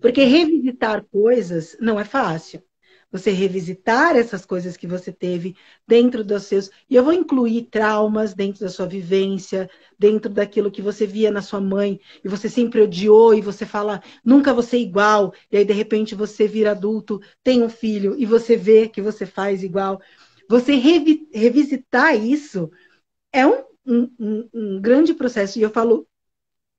porque revisitar coisas não é fácil. Você revisitar essas coisas que você teve dentro dos seus... E eu vou incluir traumas dentro da sua vivência, dentro daquilo que você via na sua mãe, e você sempre odiou, e você fala, nunca vou ser igual, e aí de repente você vira adulto, tem um filho, e você vê que você faz igual. Você revisitar isso é um grande processo. E eu falo,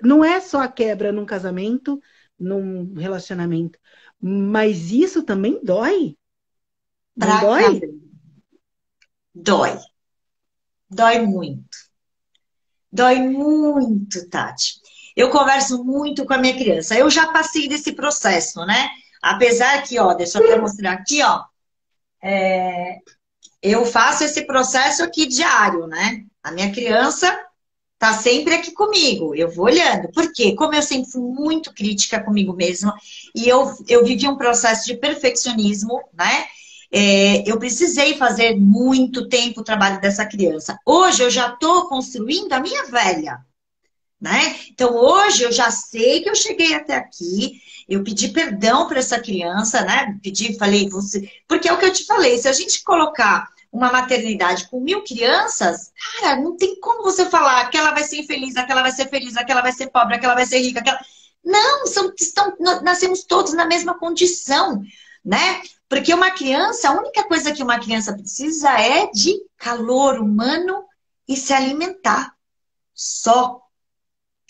não é só a quebra num casamento, num relacionamento, mas isso também dói. Não dói? Dói. Dói muito. Dói muito, Tati. Eu converso muito com a minha criança. Eu já passei desse processo, né? Apesar que, ó, deixa eu até mostrar aqui, ó. Eu faço esse processo aqui diário, né? A minha criança, tá sempre aqui comigo, eu vou olhando. Por quê? Como eu sempre fui muito crítica comigo mesma, e eu vivi um processo de perfeccionismo, né? Eu precisei fazer muito tempo o trabalho dessa criança. Hoje eu já estou construindo a minha velha, né? Então hoje eu já sei que eu cheguei até aqui, eu pedi perdão para essa criança, né? Pedi, falei, você. Porque é o que eu te falei, se a gente colocar uma maternidade com 1.000 crianças, cara, não tem como você falar que ela vai ser infeliz, aquela vai ser feliz, aquela vai ser pobre, aquela vai ser rica, aquela. Não, nascemos todos na mesma condição, né? Porque uma criança, a única coisa que uma criança precisa é de calor humano e se alimentar. Só.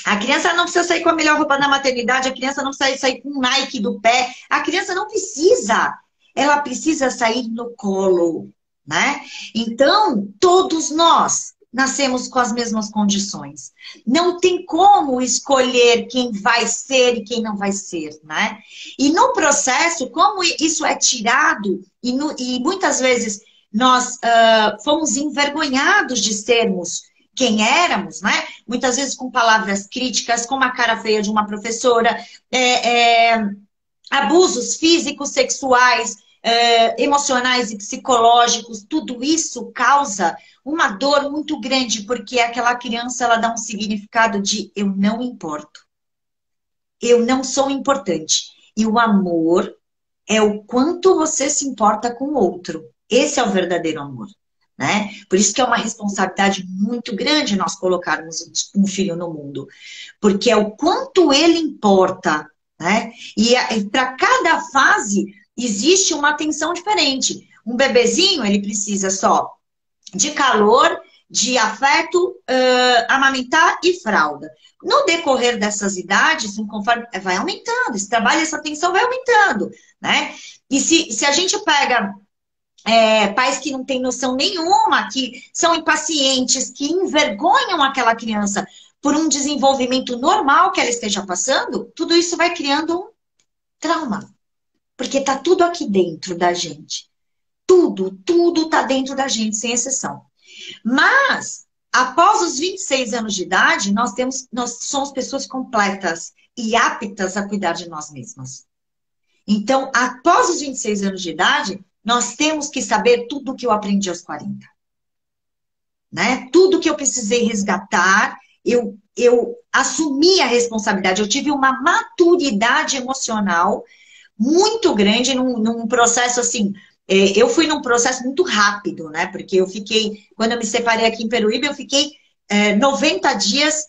A criança não precisa sair com a melhor roupa na maternidade, a criança não precisa sair com um Nike do pé, a criança não precisa. Ela precisa sair no colo, né? Então, todos nós nascemos com as mesmas condições. Não tem como escolher quem vai ser e quem não vai ser, né? E no processo, como isso é tirado, e muitas vezes nós fomos envergonhados de sermos quem éramos, né? Muitas vezes com palavras críticas, com uma cara feia de uma professora, abusos físicos, sexuais, emocionais e psicológicos, tudo isso causa uma dor muito grande, porque aquela criança, ela dá um significado de eu não importo. Eu não sou importante. E o amor é o quanto você se importa com o outro. Esse é o verdadeiro amor, né? Por isso que é uma responsabilidade muito grande nós colocarmos um filho no mundo. Porque é o quanto ele importa, né? E para cada fase existe uma atenção diferente. Um bebezinho, ele precisa só de calor, de afeto, amamentar e fralda. No decorrer dessas idades, conforme vai aumentando, esse trabalho, essa atenção vai aumentando, né? E se a gente pega pais que não têm noção nenhuma, que são impacientes, que envergonham aquela criança por um desenvolvimento normal que ela esteja passando, tudo isso vai criando um trauma. Porque tá tudo aqui dentro da gente. Tudo tá dentro da gente, sem exceção. Mas, após os 26 anos de idade, nós somos pessoas completas e aptas a cuidar de nós mesmas. Então, após os 26 anos de idade, nós temos que saber tudo o que eu aprendi aos 40. Né? Tudo que eu precisei resgatar, eu assumi a responsabilidade. Eu tive uma maturidade emocional muito grande num processo assim. Eu fui num processo muito rápido, né? Porque eu fiquei, quando eu me separei aqui em Peruíbe, eu fiquei 90 dias,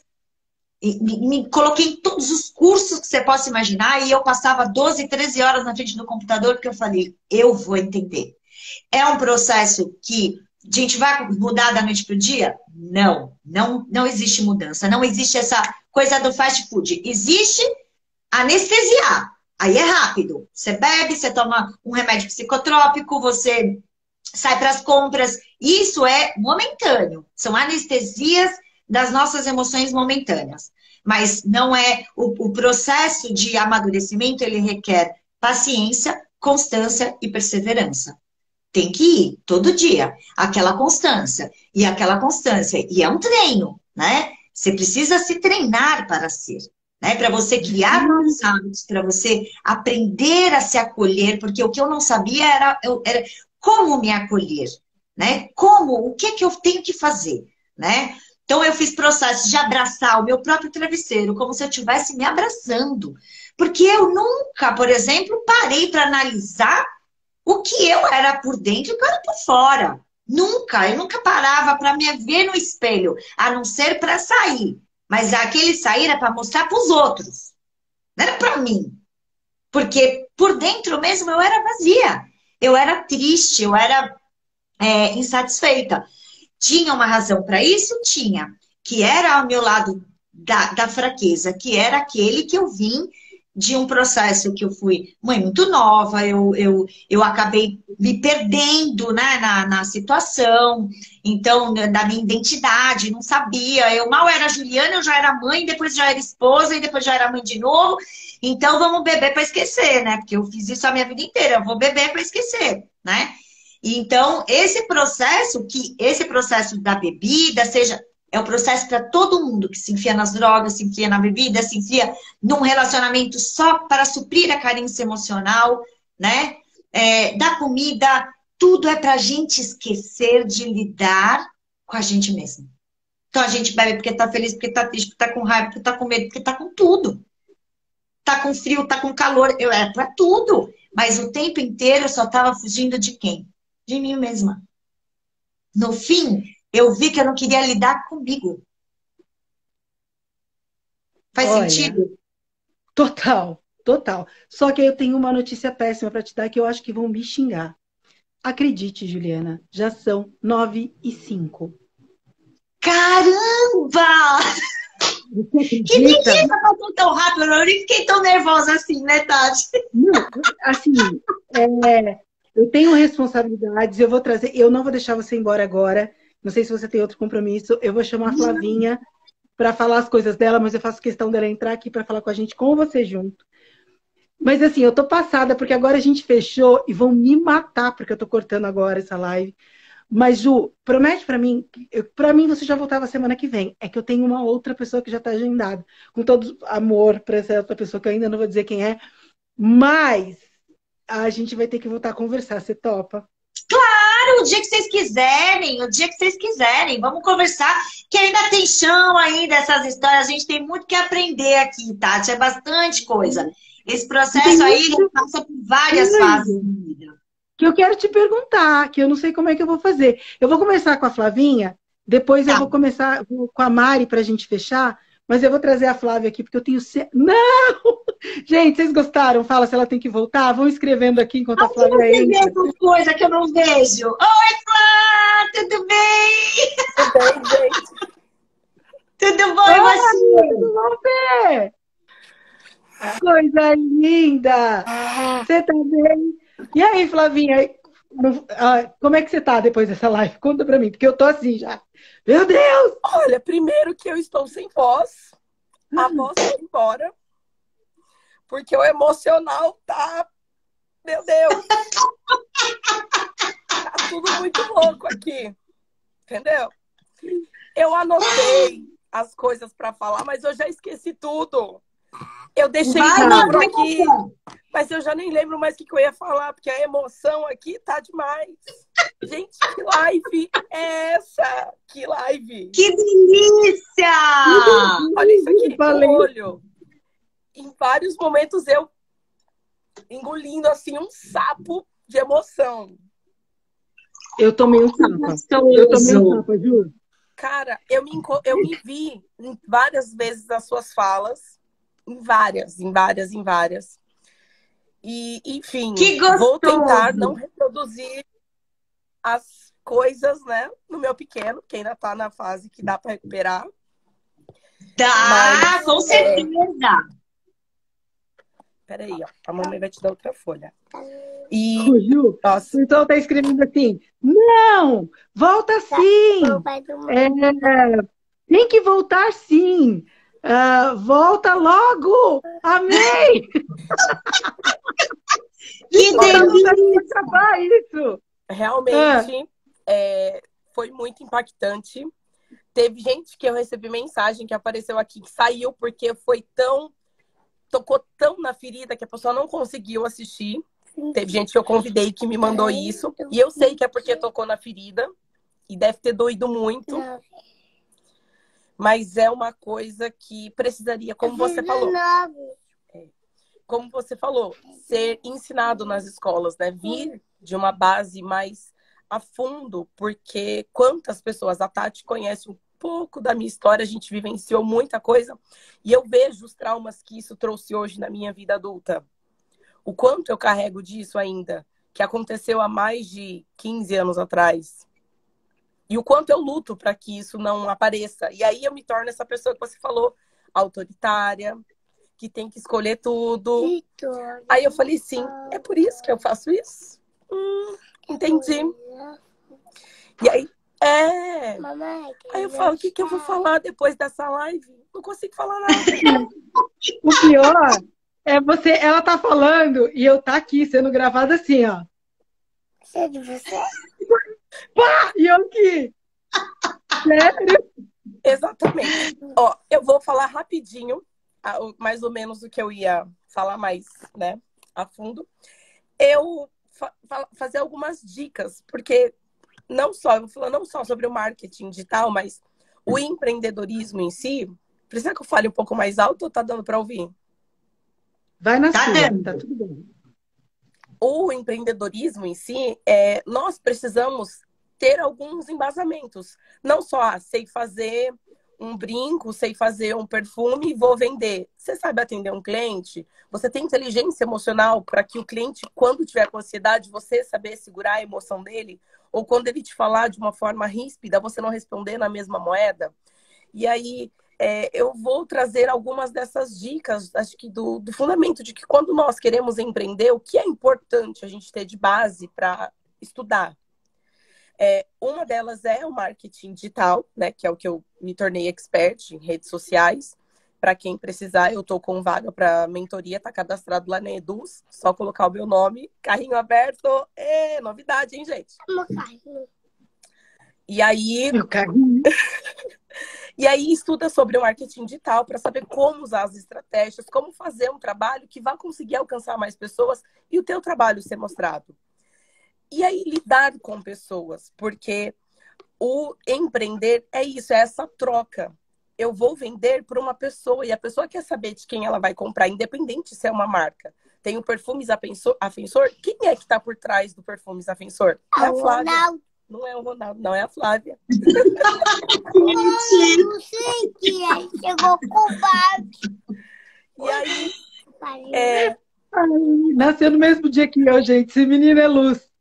me coloquei em todos os cursos que você possa imaginar, e eu passava 12, 13 horas na frente do computador, porque eu falei, eu vou entender. É um processo que a gente vai mudar da noite para o dia? Não existe mudança. Não existe essa coisa do fast food. Existe anestesiar. Aí é rápido. Você bebe, você toma um remédio psicotrópico, você sai para as compras. Isso é momentâneo. São anestesias das nossas emoções momentâneas. Mas não é o processo de amadurecimento, ele requer paciência, constância e perseverança. Tem que ir todo dia, aquela constância. E é um treino, né? Você precisa se treinar para ser. Né? Para você criar novos hábitos, para você aprender a se acolher, porque o que eu não sabia era como me acolher, né? O que eu tenho que fazer, né? Então eu fiz processo de abraçar o meu próprio travesseiro, como se eu estivesse me abraçando, porque eu nunca, por exemplo, parei para analisar o que eu era por dentro e o que eu era por fora. Eu nunca parava para me ver no espelho, a não ser para sair. Mas aquele sair era para mostrar para os outros. Não era para mim. Porque por dentro mesmo eu era vazia. Eu era triste, eu era insatisfeita. Tinha uma razão para isso? Tinha. Que era ao meu lado da fraqueza, que era aquele que eu vim de um processo que eu fui mãe muito nova, eu acabei me perdendo, né, na situação, então, da minha identidade, não sabia, eu mal era Juliana, eu já era mãe, depois já era esposa, e depois já era mãe de novo, então vamos beber para esquecer, né, porque eu fiz isso a minha vida inteira, eu vou beber para esquecer, né, então esse processo da bebida, seja É um processo para todo mundo que se enfia nas drogas, se enfia na bebida, se enfia num relacionamento só para suprir a carência emocional, né? Da comida, tudo é para a gente esquecer de lidar com a gente mesmo. Então a gente bebe porque tá feliz, porque tá triste, porque tá com raiva, porque tá com medo, porque tá com tudo. Tá com frio, tá com calor, pra tudo. Mas o tempo inteiro eu só tava fugindo de quem? De mim mesma. No fim, eu vi que eu não queria lidar comigo. Faz Olha, sentido? total, total. Só que eu tenho uma notícia péssima para te dar que eu acho que vão me xingar. Acredite, Juliana, já são 9h05. Caramba! Você Que acredita? delícia, passou tão rápido. Eu nem fiquei tão nervosa assim, né, Tati? Não, assim, eu tenho responsabilidades, eu vou trazer, eu não vou deixar você embora agora. Não sei se você tem outro compromisso. Eu vou chamar a Flavinha para falar as coisas dela, mas eu faço questão dela entrar aqui para falar com a gente, com você junto. Mas assim, eu tô passada, porque agora a gente fechou e vão me matar, porque eu tô cortando agora essa live. Mas, Ju, promete pra mim você já voltava semana que vem. É que eu tenho uma outra pessoa que já tá agendada. Com todo amor pra essa outra pessoa, que eu ainda não vou dizer quem é. Mas a gente vai ter que voltar a conversar. Você topa? Claro, o dia que vocês quiserem, o dia que vocês quiserem. Vamos conversar, que ainda tem chão ainda essas histórias. A gente tem muito que aprender aqui, Tati. É bastante coisa. Esse processo aí ele passa por várias fases na vida. Que eu quero te perguntar, que eu não sei como é que eu vou fazer. Eu vou começar com a Flavinha, depois eu Tá. vou começar com a Mari pra gente fechar, mas eu vou trazer a Flávia aqui, porque eu tenho... Não! Gente, vocês gostaram? Fala se ela tem que voltar. Vão escrevendo aqui enquanto a Onde Flávia você vê entra. essas coisas que eu não vejo? Oi, Flá! Tudo bem? Tudo bem, gente? Tudo bom, e Oi, você? tudo bom, Fê? Coisa linda! Você tá bem? E aí, Flavinha, como é que você tá depois dessa live? Conta pra mim, porque eu tô assim já. Meu Deus! Olha, primeiro que eu estou sem voz, a voz foi embora, porque o emocional tá, meu Deus, tá tudo muito louco aqui, entendeu? Eu anotei as coisas para falar, mas eu já esqueci tudo. Eu deixei Vai, o livro vai, aqui, vai. mas eu já nem lembro mais o que eu ia falar, porque a emoção aqui tá demais. Gente, que live é essa? Que live! Que delícia! Olha isso aqui, Falei. o olho. Em vários momentos eu engolindo assim um sapo de emoção. Eu tomei um tapa. Eu tomei um tapa, Ju. Cara, eu me vi várias vezes nas suas falas. Em várias. E, enfim, Que gostoso! vou tentar não reproduzir as coisas, né, no meu pequeno, que ainda tá na fase que dá para recuperar. Tá, Mas, com certeza. Peraí, ó. A mamãe vai te dar outra folha. E, Ô, Ju, nossa, o Então tá escrevendo assim: não, volta sim. Tem que voltar sim. Volta logo. Amém. Que delícia! Acabar isso. realmente foi muito impactante. Teve gente que eu recebi mensagem que apareceu aqui que saiu porque tocou tão na ferida que a pessoa não conseguiu assistir. Teve gente que eu convidei que me mandou isso. E eu sei que é porque tocou na ferida. E deve ter doído muito. Mas é uma coisa que precisaria, como você falou. Como você falou, ser ensinado nas escolas, né? Vir de uma base mais a fundo, porque quantas pessoas, a Tati conhece um pouco da minha história, a gente vivenciou muita coisa, e eu vejo os traumas que isso trouxe hoje na minha vida adulta. O quanto eu carrego disso ainda, que aconteceu há mais de 15 anos atrás. E o quanto eu luto para que isso não apareça. E aí eu me torno essa pessoa que você falou, autoritária, que tem que escolher tudo. Aí eu falei, sim, é por isso que eu faço isso? Entendi. E aí, aí eu falo, o que eu vou falar depois dessa live? Não consigo falar nada. O pior é ela tá falando e eu tá aqui sendo gravada assim, ó. É de você? Pá! E eu aqui. Sério? Exatamente. Ó, eu vou falar rapidinho, mais ou menos o que eu ia falar mais, né, a fundo. Eu fazer algumas dicas, porque eu vou falar não só sobre o marketing digital, mas o empreendedorismo em si. Precisa que eu fale um pouco mais alto ou tá dando para ouvir? Vai na Tá sua, dando. tá tudo bem. O empreendedorismo em si, nós precisamos ter alguns embasamentos. Não só, sei fazer um brinco, sei fazer um perfume e vou vender. Você sabe atender um cliente? Você tem inteligência emocional para que o cliente, quando tiver com ansiedade, você saber segurar a emoção dele? Ou quando ele te falar de uma forma ríspida, você não responder na mesma moeda? E aí, eu vou trazer algumas dessas dicas, acho que do fundamento de que quando nós queremos empreender, o que é importante a gente ter de base para estudar. Uma delas é o marketing digital, né, que é o que eu me tornei expert em redes sociais. Para quem precisar, eu estou com vaga para mentoria, está cadastrado lá na Eduz, só colocar o meu nome, carrinho aberto, novidade, hein, gente? E aí, Meu carrinho. E aí estuda sobre o marketing digital para saber como usar as estratégias, como fazer um trabalho que vá conseguir alcançar mais pessoas e o teu trabalho ser mostrado. E aí lidar com pessoas, porque o empreender é isso, é essa troca. Eu vou vender para uma pessoa e a pessoa quer saber de quem ela vai comprar, independente se é uma marca. Tem o Perfumes Afensor. Quem é que está por trás do Perfumes Afensor? É a Flávia. Não é o Ronaldo, não, é a Flávia. Não sei que é. Chegou com o barco. E aí, Ai, nasceu no mesmo dia que eu, gente. Esse menino é luz.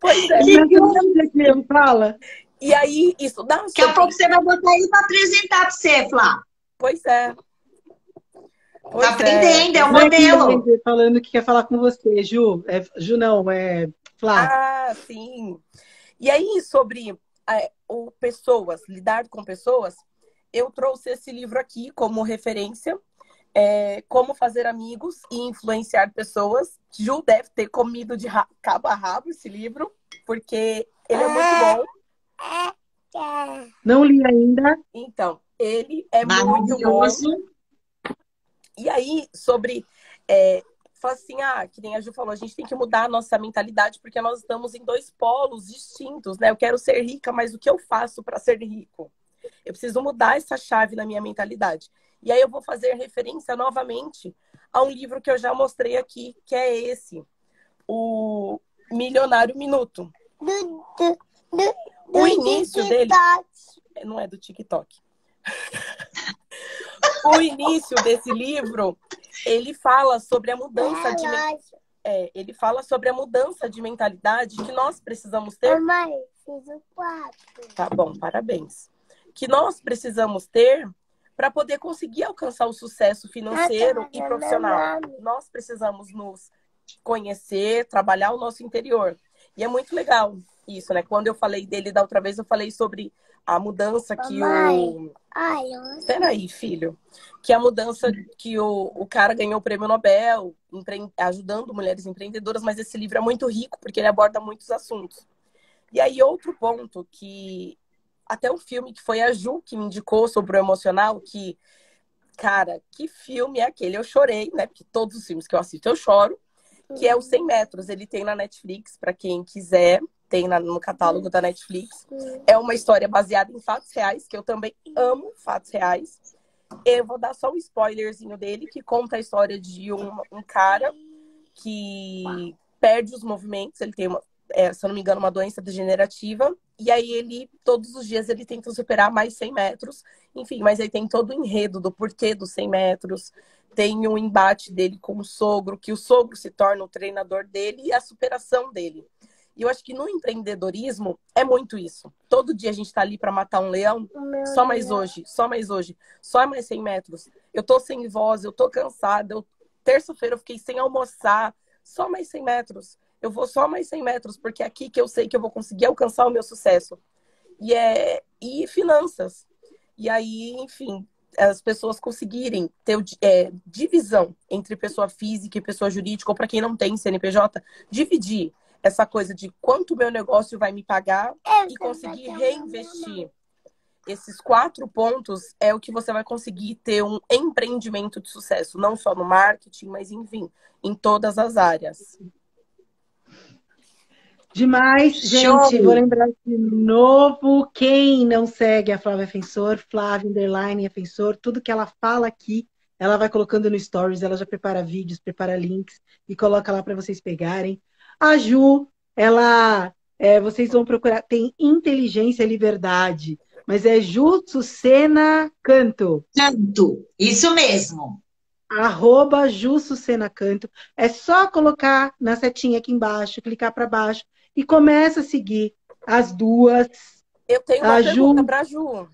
pois é. Ele nasceu no mesmo dia que eu, fala. E aí, estudar Daqui a pouco você vai botar ele para apresentar para você, Flá. Pois é. Tá aprendendo, é um modelo. Falando que quer falar com você, Ju. Ju não, é Flá. Ah, sim. E aí, sobre pessoas, lidar com pessoas, eu trouxe esse livro aqui como referência. Como fazer amigos e influenciar pessoas. Ju deve ter comido de cabo a rabo esse livro, porque ele é muito bom. Não li ainda. Então, ele é muito bom. E aí, sobre... fala assim, que nem a Ju falou, a gente tem que mudar a nossa mentalidade, porque nós estamos em dois polos distintos, né? Eu quero ser rica, mas o que eu faço para ser rico? Eu preciso mudar essa chave na minha mentalidade. E aí eu vou fazer referência novamente a um livro que eu já mostrei aqui, que é esse, o Milionário Minuto. O início dele... Não é do TikTok. O início desse livro, ele fala sobre a mudança de... ele fala sobre a mudança de mentalidade que nós precisamos ter. Mamãe, fiz o 4. Tá bom, parabéns. Que nós precisamos ter para poder conseguir alcançar o sucesso financeiro e profissional. Nós precisamos nos conhecer, trabalhar o nosso interior. E é muito legal isso, né? Quando eu falei dele da outra vez, eu falei sobre a mudança que Peraí, filho. Que a mudança que o cara ganhou o prêmio Nobel, ajudando mulheres empreendedoras, mas esse livro é muito rico, porque ele aborda muitos assuntos. E aí, outro ponto que... Até um filme que foi a Ju que me indicou sobre o emocional, que, cara, que filme é aquele? Eu chorei, né? Porque todos os filmes que eu assisto eu choro. Que é o 100 metros. Ele tem na Netflix, para quem quiser. Tem no catálogo da Netflix. É uma história baseada em fatos reais, que eu também amo fatos reais. Eu vou dar só um spoilerzinho dele, que conta a história de um cara que perde os movimentos. Ele tem se eu não me engano, uma doença degenerativa. E aí todos os dias, ele tenta superar mais 100 metros. Enfim, mas aí tem todo o enredo do porquê dos 100 metros. Tem o embate dele com o sogro, que o sogro se torna o treinador dele e a superação dele. E eu acho que no empreendedorismo é muito isso. Todo dia a gente tá ali para matar um leão. Só mais hoje, só mais hoje. Só mais 100 metros. Eu tô sem voz, eu tô cansada. Terça-feira eu fiquei sem almoçar. Só mais 100 metros. Eu vou só mais 100 metros, porque é aqui que eu sei que eu vou conseguir alcançar o meu sucesso. E finanças. E aí, enfim, as pessoas conseguirem ter divisão entre pessoa física e pessoa jurídica, ou para quem não tem CNPJ, dividir essa coisa de quanto o meu negócio vai me pagar e conseguir reinvestir. esses 4 pontos é o que você vai conseguir ter um empreendimento de sucesso, não só no marketing, mas enfim, em todas as áreas. Demais, gente. Vou lembrar de novo, quem não segue a Flávia Fensor, Flávia Underline Fensor, tudo que ela fala aqui, ela vai colocando no Stories, ela já prepara vídeos, prepara links e coloca lá para vocês pegarem. A Ju, vocês vão procurar, tem Inteligência e Liberdade, mas é Ju Sucena Canto. Canto, isso mesmo. @Ju Sucena Canto. É só colocar na setinha aqui embaixo, clicar para baixo e começa a seguir as duas. Eu tenho uma pergunta para a Ju.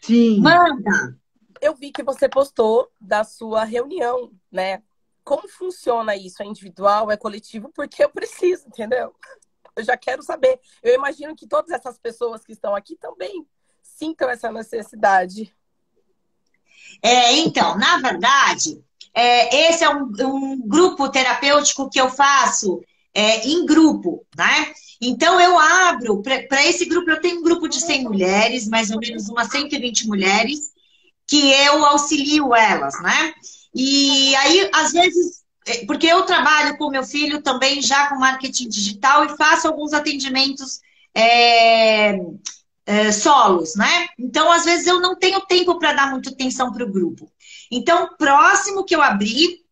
Sim. Manda! Eu vi que você postou da sua reunião, né? Como funciona isso? É individual, é coletivo? Porque eu preciso, entendeu? Eu já quero saber. Eu imagino que todas essas pessoas que estão aqui também sintam essa necessidade. Então, na verdade, esse é um grupo terapêutico que eu faço em grupo, né? Então, eu abro, para esse grupo, eu tenho um grupo de 100 mulheres, mais ou menos umas 120 mulheres, que eu auxilio elas, né? E aí, às vezes, porque eu trabalho com meu filho também já com marketing digital e faço alguns atendimentos solos, né? Então, às vezes, eu não tenho tempo para dar muita atenção para o grupo. Então, o próximo que eu abri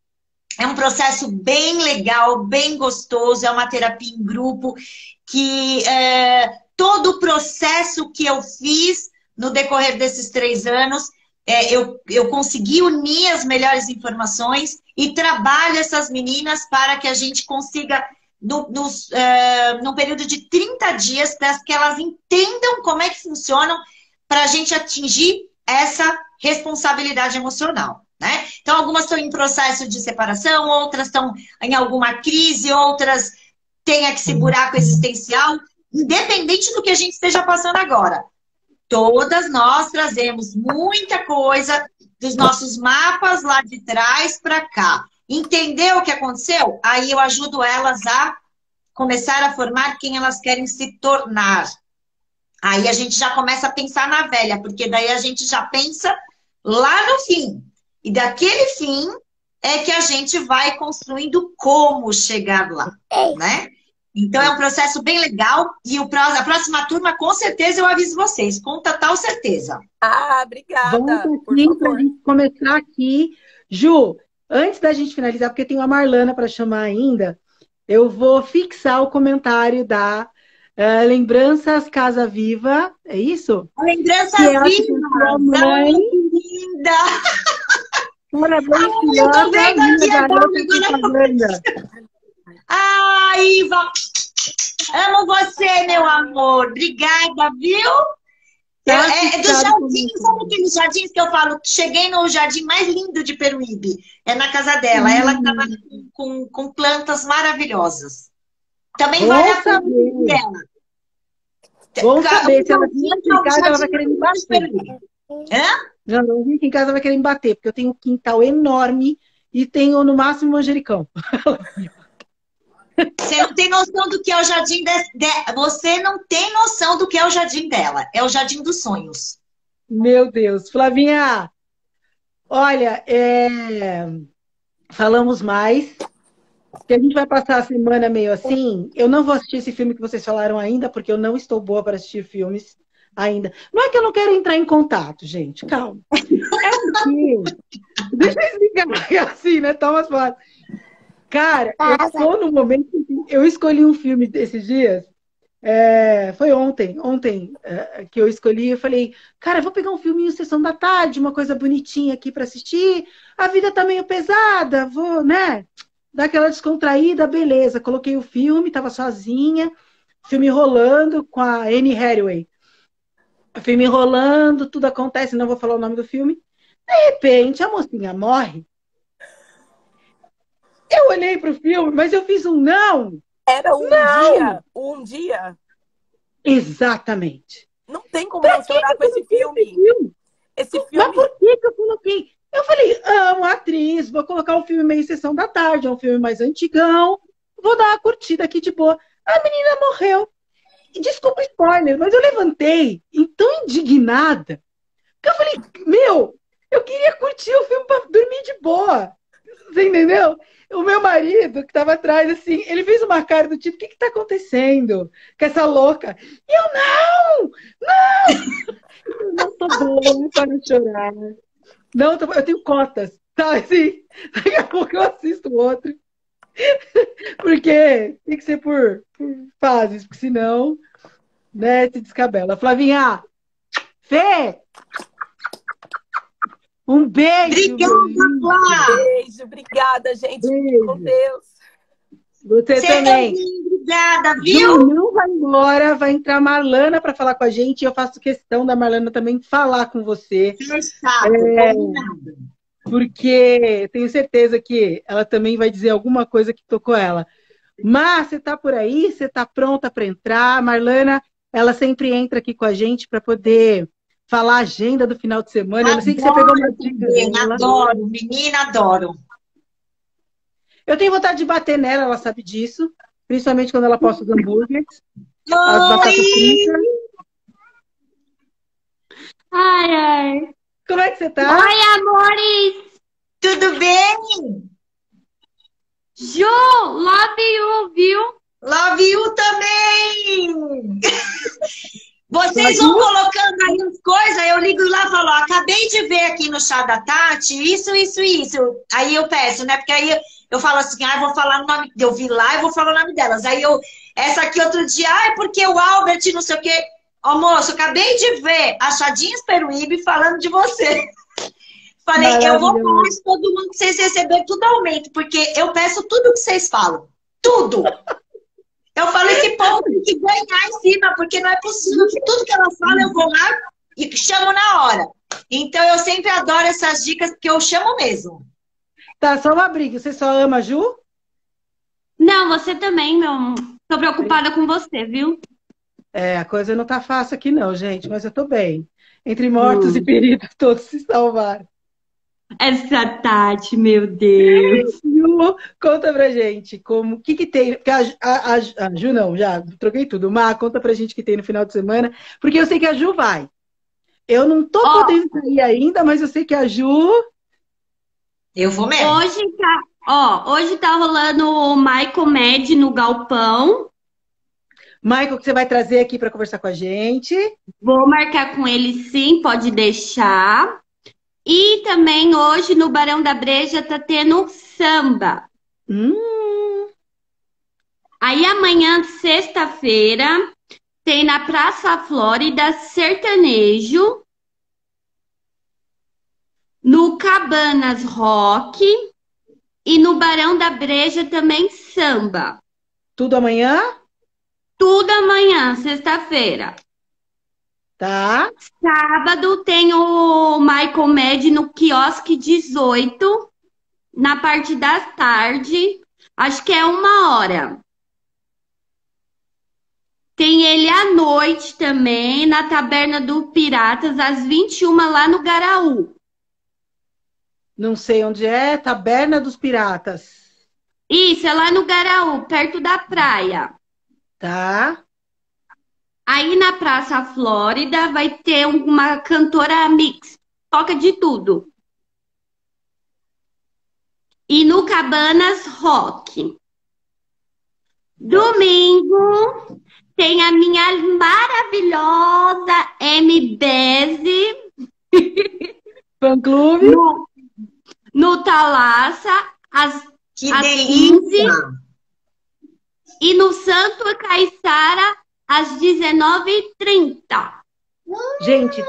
é um processo bem legal, bem gostoso, é uma terapia em grupo, que todo o processo que eu fiz no decorrer desses 3 anos, eu consegui unir as melhores informações e trabalho essas meninas para que a gente consiga, num período de 30 dias, para que elas entendam como é que funcionam para a gente atingir essa responsabilidade emocional. Né? Então, algumas estão em processo de separação, outras estão em alguma crise, outras têm esse buraco existencial, independente do que a gente esteja passando agora. Todas nós trazemos muita coisa dos nossos mapas lá de trás para cá. Entendeu o que aconteceu? Aí eu ajudo elas a começar a formar quem elas querem se tornar. Aí a gente já começa a pensar na velha, porque daí a gente já pensa lá no fim. E daquele fim é que a gente vai construindo como chegar lá, né? Então é um processo bem legal e a próxima turma, com certeza, eu aviso vocês, com total certeza. Obrigada. Vamos aqui para a gente começar aqui. Ju, antes da gente finalizar, porque tem uma Marlana para chamar ainda, eu vou fixar o comentário da Lembranças Casa Viva, é isso? Lembrança Viva! Mãe. Linda! Parabéns, eu tô vendo aqui agora. Iva! Amo você, meu amor. Obrigada, viu? Dos jardins, sabe aqueles jardins que eu falo? Cheguei no jardim mais lindo de Peruíbe. É na casa dela. Ela trabalha com plantas maravilhosas. Também vale a pena dela. Bom saber, se ela vir aqui em casa, ela vai querer me bater. Já não vim aqui em casa, vai querer me bater, porque eu tenho um quintal enorme e tenho no máximo manjericão. Você não tem noção do que é o jardim Você não tem noção do que é o jardim dela. É o jardim dos sonhos. Meu Deus. Flavinha, olha, falamos mais. Que a gente vai passar a semana meio assim. Eu não vou assistir esse filme que vocês falaram ainda, porque eu não estou boa para assistir filmes ainda. Não é que eu não quero entrar em contato, gente. Calma. É porque... Deixa eu explicar assim, né? Thomas fala. Cara, eu tô no momento que eu escolhi um filme desses dias. Foi ontem que eu escolhi. Eu falei, cara, eu vou pegar um filminho Sessão da Tarde, uma coisa bonitinha aqui para assistir. A vida tá meio pesada, vou, né? Dar aquela descontraída, beleza. Coloquei o filme, tava sozinha, filme rolando com a Anne Hathaway. O filme rolando, tudo acontece, não vou falar o nome do filme. De repente, a mocinha morre. Eu olhei pro filme, mas eu fiz um não. Era um dia. Exatamente. Não tem como não chorar com esse filme. Esse filme. Mas por que eu coloquei? Eu falei, amo a atriz, vou colocar um filme meio Sessão da Tarde, é um filme mais antigão, vou dar uma curtida aqui de boa. A menina morreu. Desculpa o spoiler, mas eu levantei tão indignada que eu falei, meu, eu queria curtir o filme pra dormir de boa. Você entendeu? O meu marido, que tava atrás, assim, ele fez uma cara do tipo, o que que tá acontecendo com essa louca? E eu, eu não tô boa para não chorar. Não, eu tenho cotas, tá? Assim, daqui a pouco eu assisto o outro. Porque tem que ser por fases, porque senão, né, se descabela. Flavinha, Fê, um beijo. Obrigada, Flá. Beijo, obrigada, gente. Fique com Deus. Você também. Obrigada, Ju viu? não vai embora, vai entrar a Marlana para falar com a gente. E eu faço questão da Marlana também falar com você. Fechado, combinado. Porque tenho certeza que ela também vai dizer alguma coisa que tocou ela. Mas você está por aí? Você está pronta para entrar? A Marlana, ela sempre entra aqui com a gente para poder falar a agenda do final de semana. Eu não sei que você pegou uma dica dela. Adoro, menina, adoro. Eu tenho vontade de bater nela, ela sabe disso. Principalmente quando ela posta os hambúrgueres. As batatas fritas. Ai, ai. Como é que você tá? Oi, amores! Tudo bem? Ju, love you, viu? Love you também! Vocês vão colocando aí as coisas, eu ligo lá e falo, ó, acabei de ver aqui no chá da Tati, isso. Aí eu peço, né? Porque aí eu falo assim, ah, eu vou falar o nome, eu vi lá e vou falar o nome delas. Aí essa aqui outro dia, ah, é porque o Albert não sei o quê. Ó, moço, acabei de ver Achadinhos Peruíbe falando de você. Falei, eu vou falar isso todo mundo que vocês receberem tudo aumento, porque eu peço tudo que vocês falam. Tudo! Eu falo, esse povo tem que ganhar em cima, porque não é possível que tudo que ela fala eu vou lá e chamo na hora. Então eu sempre adoro essas dicas, porque eu chamo mesmo. Tá, só uma briga. Você só ama a Ju? Não, você também, meu. Tô preocupada com você, viu? É, a coisa não tá fácil aqui não, gente, mas eu tô bem. Entre mortos e feridos, todos se salvaram. Essa Tati, meu Deus. Ju, conta pra gente como, o que que tem, porque a Ju não, já troquei tudo. Má, conta pra gente o que tem no final de semana, porque eu sei que a Ju vai. Eu não tô podendo sair ainda, mas eu sei que a Ju... Eu vou mesmo. Hoje tá rolando o Michael Med no Galpão. Michael, que você vai trazer aqui pra conversar com a gente. Vou marcar com ele sim, pode deixar. E também hoje no Barão da Breja tá tendo samba. Aí amanhã, sexta-feira, tem na Praça Flórida sertanejo. No Cabanas Rock. E no Barão da Breja também samba. Tudo amanhã? Tudo amanhã, sexta-feira. Tá. Sábado tem o Michael Med no Quiosque 18, na parte da tarde. Acho que é 1 hora. Tem ele à noite também, na Taberna do Piratas, às 21 lá no Garaú. Não sei onde é, Taberna dos Piratas. Isso, é lá no Garaú, perto da praia. Tá. Aí na Praça Flórida vai ter uma cantora mix, toca de tudo. E no Cabanas Rock. Domingo tem a minha maravilhosa MBese. Fã-clube. No Thalassa, às Que 15. delícia! E no Santo Caiçara, às 19h30. Gente,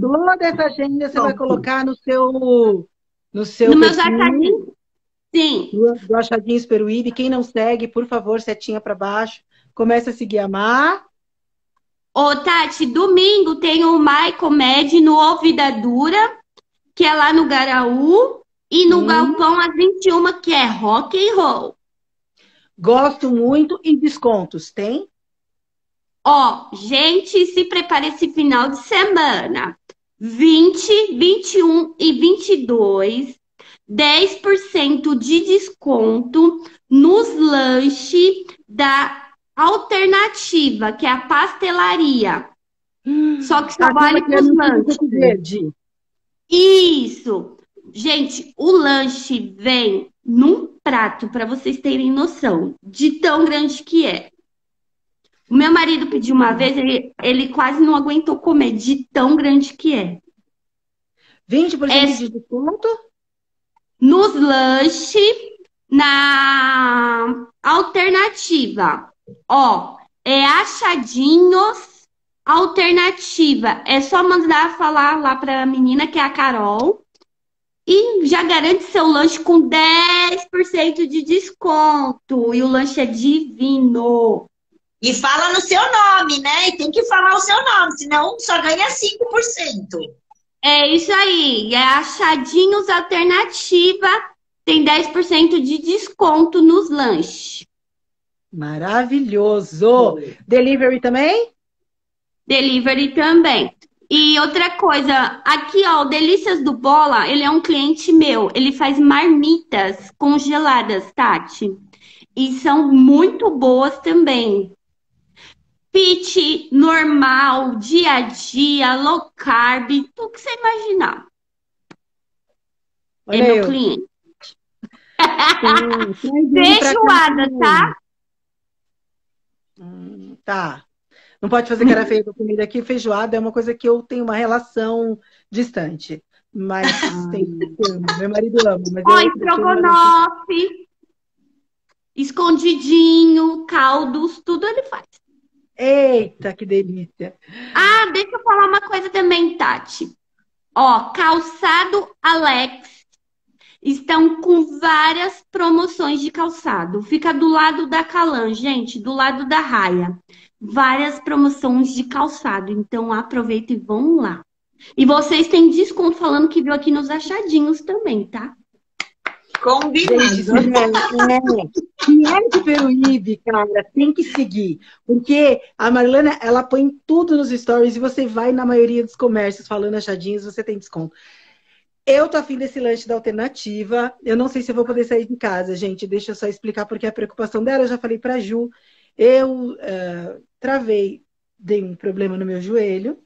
toda essa agenda você vai colocar no seu No meu perfil Achadinho? Sim. do Achadinhos Peruíbe. Quem não segue, por favor, setinha para baixo. Começa a seguir a Má. Ô, Tati, domingo tem o Michael Med no Ouvidadura, que é lá no Garaú. E no Galpão, às 21, que é rock and roll. Gosto muito. E descontos, tem? Ó, gente, se prepare esse final de semana. 20, 21 e 22, 10% de desconto nos lanches da alternativa, que é a pastelaria. Só que só Aquela vale que para é os no lanches. suco verde. Isso. Gente, o lanche vem num prato, para vocês terem noção de tão grande que é. O meu marido pediu uma vez, ele quase não aguentou comer, de tão grande que é. 20% de desconto? Nos lanches, na alternativa. Ó, é achadinhos alternativa. É só mandar falar lá pra menina, que é a Carol. E já garante seu lanche com 10% de desconto. E o lanche é divino. E fala no seu nome, né? E tem que falar o seu nome, senão só ganha 5%. É isso aí. É achadinhos alternativa. Tem 10% de desconto nos lanches. Maravilhoso. Delivery também? Delivery também. E outra coisa, aqui ó, o Delícias do Bola, ele é um cliente meu. Ele faz marmitas congeladas, Tati. E são muito boas também. Fit, normal, dia a dia, low carb, tudo que você imaginar. Olha É meu eu. cliente. Feijoada, Feijoada, tá? Tá. Não pode fazer cara feia com comida aqui. Feijoada é uma coisa que eu tenho uma relação distante. Mas tem, meu marido ama. Mas Ó, eu estrogonofe, escondidinho, caldos, tudo ele faz. Eita, que delícia. Ah, deixa eu falar uma coisa também, Tati. Ó, Calçado Alex estão com várias promoções de calçado. Fica do lado da Calan, gente, do lado da Raia. Várias promoções de calçado. Então aproveita e vão lá. E vocês têm desconto falando que viu aqui nos achadinhos também, tá? Combinado. Se é de Peruíbe, cara, tem que seguir. Porque a Marlana, ela põe tudo nos stories e você vai na maioria dos comércios falando achadinhos, você tem desconto. Eu tô afim desse lanche da alternativa. Eu não sei se eu vou poder sair de casa, gente. Deixa eu só explicar porque a preocupação dela, eu já falei pra Ju. Eu travei, dei um problema no meu joelho.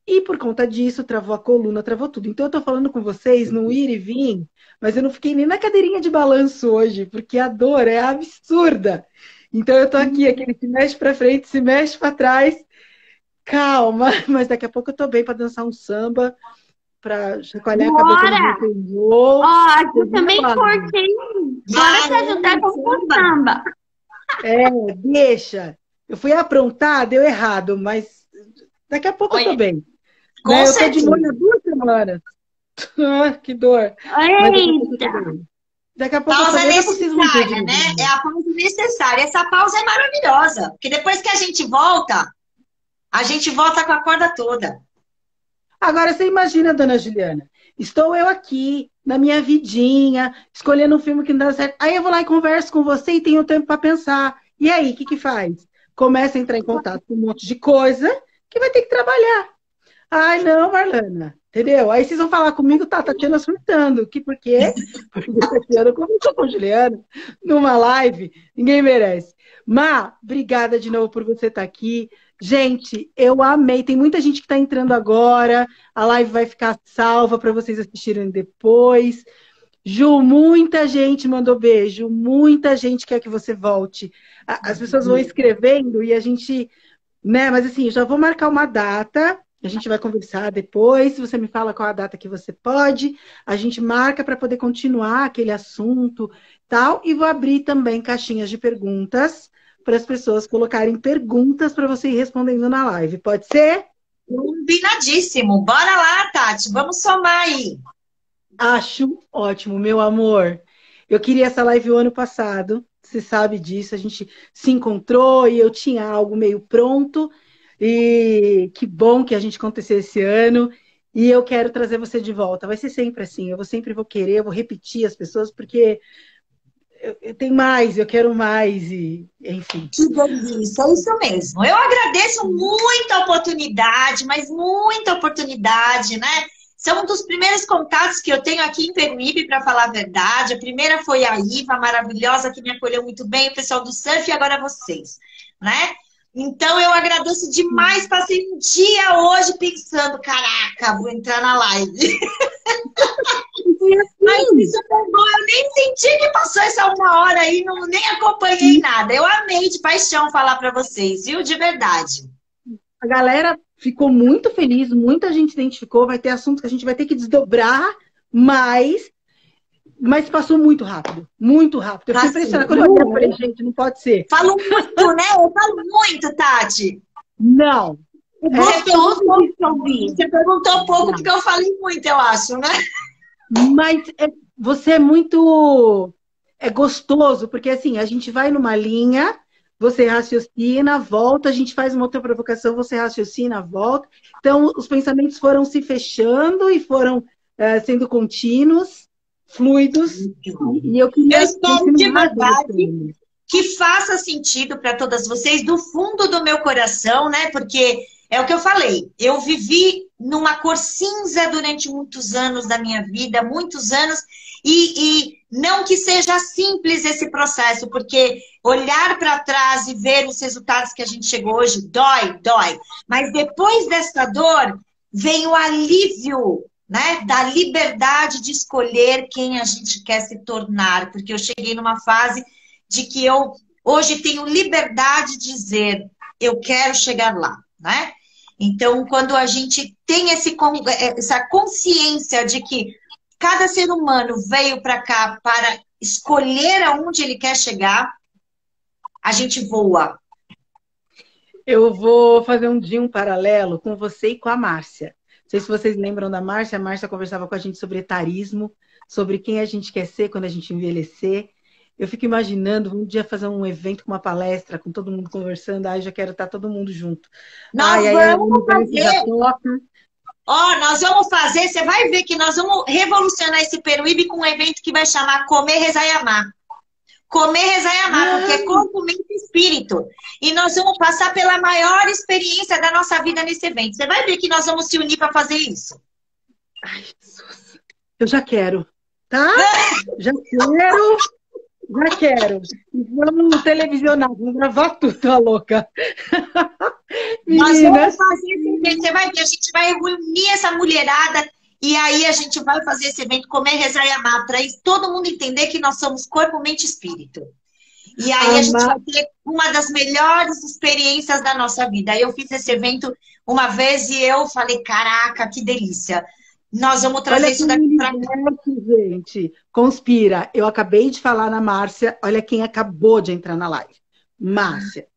E por conta disso, travou a coluna, travou tudo. Então eu tô falando com vocês no ir e vir, mas eu não fiquei nem na cadeirinha de balanço hoje, porque a dor é absurda. Então eu tô aqui, aquele se mexe pra frente, se mexe pra trás. Calma, mas daqui a pouco eu tô bem pra dançar um samba, pra chacoalhar a cabeça do meu senhor. Ó, aqui também cortei. Bora te ajudar com o samba. Deixa. Eu fui aprontar, deu errado, mas daqui a pouco eu tô bem. Com Eu tô certeza. de molho há 2 semanas. Que dor. Eita. Daqui a pouco Pausa eu preciso necessária, né? É a pausa necessária. Essa pausa é maravilhosa. Porque depois que a gente volta com a corda toda. Agora você imagina, dona Juliana, estou eu aqui, na minha vidinha, escolhendo um filme que não dá certo. Aí eu vou lá e converso com você e tenho tempo para pensar. E aí, o que faz? Começa a entrar em contato com um monte de coisa que vai ter que trabalhar. Ai, não, Marlana. Entendeu? Aí vocês vão falar comigo, tá, Tatiana surtando. Por quê? Porque a Tatiana conversou com a Juliana numa live. Ninguém merece. Má, obrigada de novo por você estar aqui. Gente, eu amei. Tem muita gente que está entrando agora. A live vai ficar salva para vocês assistirem depois. Ju, muita gente mandou beijo. Muita gente quer que você volte. As pessoas vão escrevendo e a gente... né? Mas assim, já vou marcar uma data. A gente vai conversar depois. Você me fala qual a data que você pode. A gente marca para poder continuar aquele assunto, tal. E vou abrir também caixinhas de perguntas para as pessoas colocarem perguntas para você ir respondendo na live. Pode ser? Combinadíssimo. Bora lá, Tati. Vamos somar aí. Acho ótimo, meu amor. Eu queria essa live o ano passado. Você sabe disso. A gente se encontrou e eu tinha algo meio pronto. E que bom que a gente aconteceu esse ano. E eu quero trazer você de volta. Vai ser sempre assim. Eu sempre vou querer, eu vou repetir as pessoas, porque eu tenho mais, eu quero mais. E, enfim. Que delícia, é isso mesmo. Eu agradeço muito a oportunidade, mas muita oportunidade, né? São um dos primeiros contatos que eu tenho aqui em Peruíbe, para falar a verdade. A primeira foi a Iva, maravilhosa, que me acolheu muito bem, o pessoal do surf, e agora vocês, né? Então, eu agradeço demais. Passei um dia hoje pensando, caraca, vou entrar na live. Mas isso foi bom. Eu nem senti que passou essa 1 hora aí, nem acompanhei nada. Eu amei de paixão falar para vocês, viu? De verdade. A galera ficou muito feliz, muita gente se identificou, vai ter assuntos que a gente vai ter que desdobrar, mas passou muito rápido, muito rápido. Eu fiquei impressionada quando eu olhei, eu falei, gente, não pode ser. Falo muito, né? Eu falo muito, Tati. Não. Você perguntou pouco porque eu falei muito, eu acho, né? Mas você é muito gostoso, porque assim, a gente vai numa linha, você raciocina, volta, a gente faz uma outra provocação, você raciocina, volta. Então, os pensamentos foram se fechando e foram sendo contínuos, fluidos. E eu espero de verdade que faça sentido para todas vocês, do fundo do meu coração, né? Porque é o que eu falei, eu vivi numa cor cinza durante muitos anos da minha vida, muitos anos, e não que seja simples esse processo, porque olhar para trás e ver os resultados que a gente chegou hoje, dói. Mas depois dessa dor, vem o alívio, né, da liberdade de escolher quem a gente quer se tornar, porque eu cheguei numa fase de que eu hoje tenho liberdade de dizer, eu quero chegar lá, né? Então, quando a gente tem essa consciência de que cada ser humano veio para cá para escolher aonde ele quer chegar, a gente voa. Eu vou fazer um paralelo com você e com a Márcia. Não sei se vocês lembram da Márcia. A Márcia conversava com a gente sobre etarismo, sobre quem a gente quer ser quando a gente envelhecer. Eu fico imaginando um dia fazer um evento com uma palestra, com todo mundo conversando. Ai, já quero estar todo mundo junto. Nós vamos fazer. Nós vamos fazer. Você vai ver que nós vamos revolucionar esse Peruíbe com um evento que vai chamar Comer, Rezar e Amar. Comer, Rezar e Amar, porque é corpo, mente e espírito. E nós vamos passar pela maior experiência da nossa vida nesse evento. Você vai ver que nós vamos se unir para fazer isso. Ai, Jesus. Eu já quero, tá? Já quero. Já quero. Vamos televisionar, vamos gravar tudo, tá louca? Nós vamos fazer esse evento. Você vai ver, a gente vai unir essa mulherada e aí a gente vai fazer esse evento Comer, Rezar e Amar, para todo mundo entender que nós somos corpo, mente e espírito. E aí a gente vai ter uma das melhores experiências da nossa vida. Eu fiz esse evento uma vez e eu falei, caraca, que delícia. Nós vamos trazer isso daqui para cá. Gente, conspira. Eu acabei de falar na Márcia. Olha quem acabou de entrar na live. Márcia.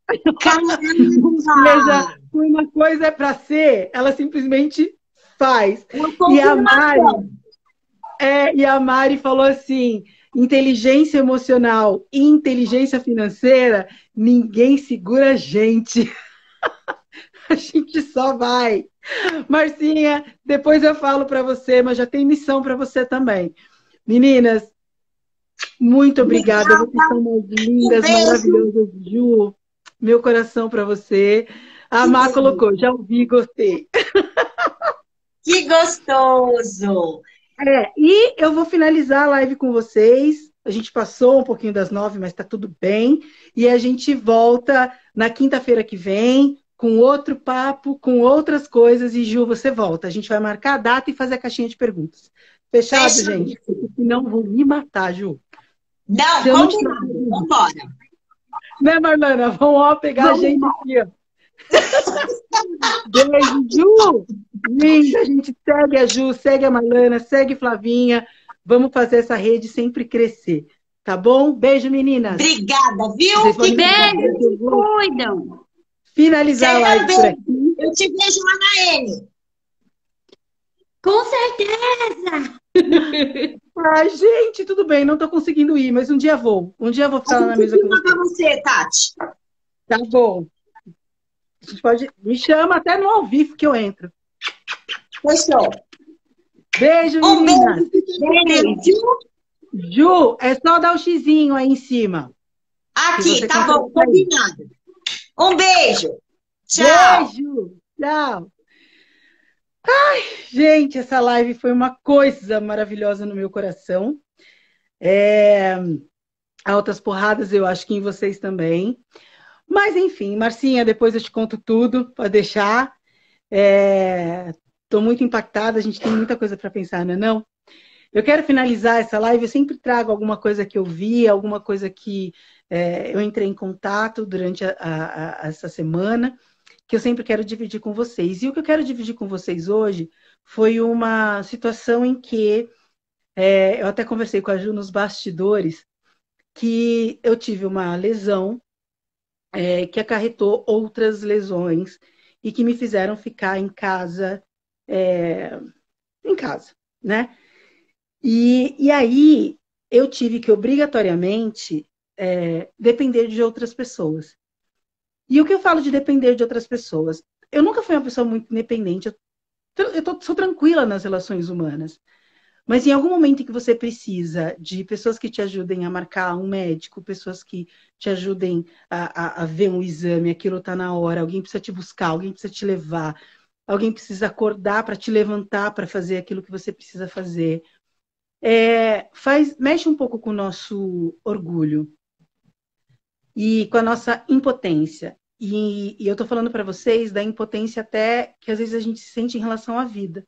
Veja, uma coisa é para ser, ela simplesmente faz. E a Mari falou assim, inteligência emocional e inteligência financeira, ninguém segura a gente. A gente só vai. Marcinha, depois eu falo para você, mas já tem missão para você também. Meninas, muito obrigada. Vocês são mais lindas, maravilhosas. Ju, meu coração para você. A Má colocou, já ouvi, gostei. Que gostoso! E eu vou finalizar a live com vocês. A gente passou um pouquinho das 9, mas está tudo bem. E a gente volta na quinta-feira que vem, com outro papo, com outras coisas. E, Ju, você volta. A gente vai marcar a data e fazer a caixinha de perguntas. Fechado, gente? Senão vou me matar, Ju. Não, vamos embora. Né, Marlana? Vamos pegar a gente aqui, ó. Beijo, Ju. Linda, a gente segue a Ju, segue a Marlana, segue Flavinha. Vamos fazer essa rede sempre crescer. Tá bom? Beijo, meninas. Obrigada, viu? Beijo, se cuidam. Finalizar a live por aqui. Eu te vejo lá na N. Com certeza! Ai, gente, tudo bem, não tô conseguindo ir, mas um dia vou. Um dia vou ficar lá na mesa com você. Você, Tati. Tá bom. A gente pode... Me chama até no ao vivo que eu entro. Fechou. Beijo, meninas. Beijo. Ju, é só dar o xizinho aí em cima. Aqui, tá bom, combinado. Um beijo. Tchau. Beijo. Tchau. Gente, essa live foi uma coisa maravilhosa no meu coração. Altas porradas, eu acho que em vocês também. Mas, enfim, Marcinha, depois eu te conto tudo, pode deixar. Estou muito impactada, a gente tem muita coisa para pensar, não é não? Eu quero finalizar essa live, eu sempre trago alguma coisa que eu vi, alguma coisa que eu entrei em contato durante essa semana, que eu sempre quero dividir com vocês. E o que eu quero dividir com vocês hoje foi uma situação em que eu até conversei com a Ju nos bastidores, que eu tive uma lesão que acarretou outras lesões e que me fizeram ficar em casa, né? E aí eu tive que obrigatoriamente depender de outras pessoas. E o que eu falo de depender de outras pessoas? Eu nunca fui uma pessoa muito independente, sou tranquila nas relações humanas. Mas em algum momento em que você precisa de pessoas que te ajudem a marcar um médico, pessoas que te ajudem a ver um exame, aquilo está na hora, alguém precisa te buscar, alguém precisa te levar, alguém precisa acordar para te levantar para fazer aquilo que você precisa fazer. Mexe um pouco com o nosso orgulho e com a nossa impotência. E eu estou falando para vocês da impotência até que às vezes a gente se sente em relação à vida.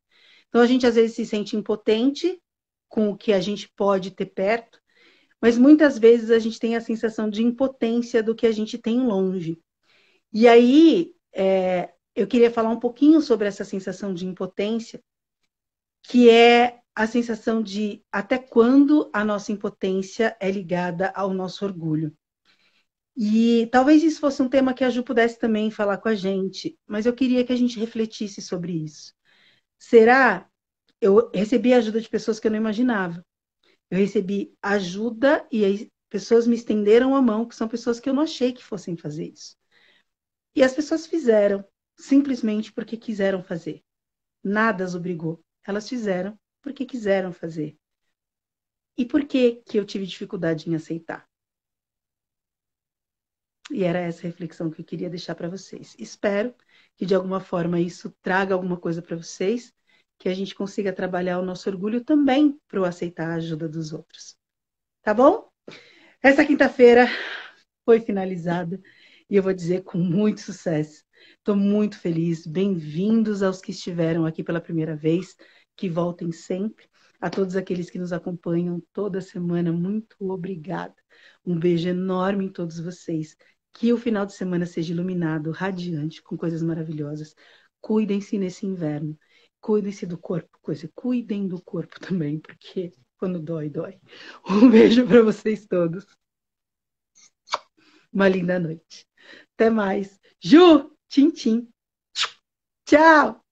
Então, a gente às vezes se sente impotente com o que a gente pode ter perto, mas muitas vezes a gente tem a sensação de impotência do que a gente tem longe. E aí, eu queria falar um pouquinho sobre essa sensação de impotência, que é a sensação de até quando a nossa impotência é ligada ao nosso orgulho. E talvez isso fosse um tema que a Ju pudesse também falar com a gente, mas eu queria que a gente refletisse sobre isso. Será? Eu recebi ajuda de pessoas que eu não imaginava. Eu recebi ajuda e aí pessoas me estenderam a mão, que são pessoas que eu não achei que fossem fazer isso. E as pessoas fizeram, simplesmente porque quiseram fazer. Nada as obrigou. Elas fizeram porque quiseram fazer. E por que eu tive dificuldade em aceitar? E era essa reflexão que eu queria deixar para vocês. Espero que de alguma forma isso traga alguma coisa para vocês, que a gente consiga trabalhar o nosso orgulho também para aceitar a ajuda dos outros. Tá bom? Essa quinta-feira foi finalizada e eu vou dizer com muito sucesso. Estou muito feliz. Bem-vindos aos que estiveram aqui pela primeira vez, que voltem sempre. A todos aqueles que nos acompanham toda semana, muito obrigada. Um beijo enorme em todos vocês. Que o final de semana seja iluminado, radiante, com coisas maravilhosas. Cuidem-se nesse inverno. Cuidem-se do corpo, cuidem do corpo também, porque quando dói, dói. Um beijo para vocês todos. Uma linda noite. Até mais. Ju, tchim, tchim. Tchau.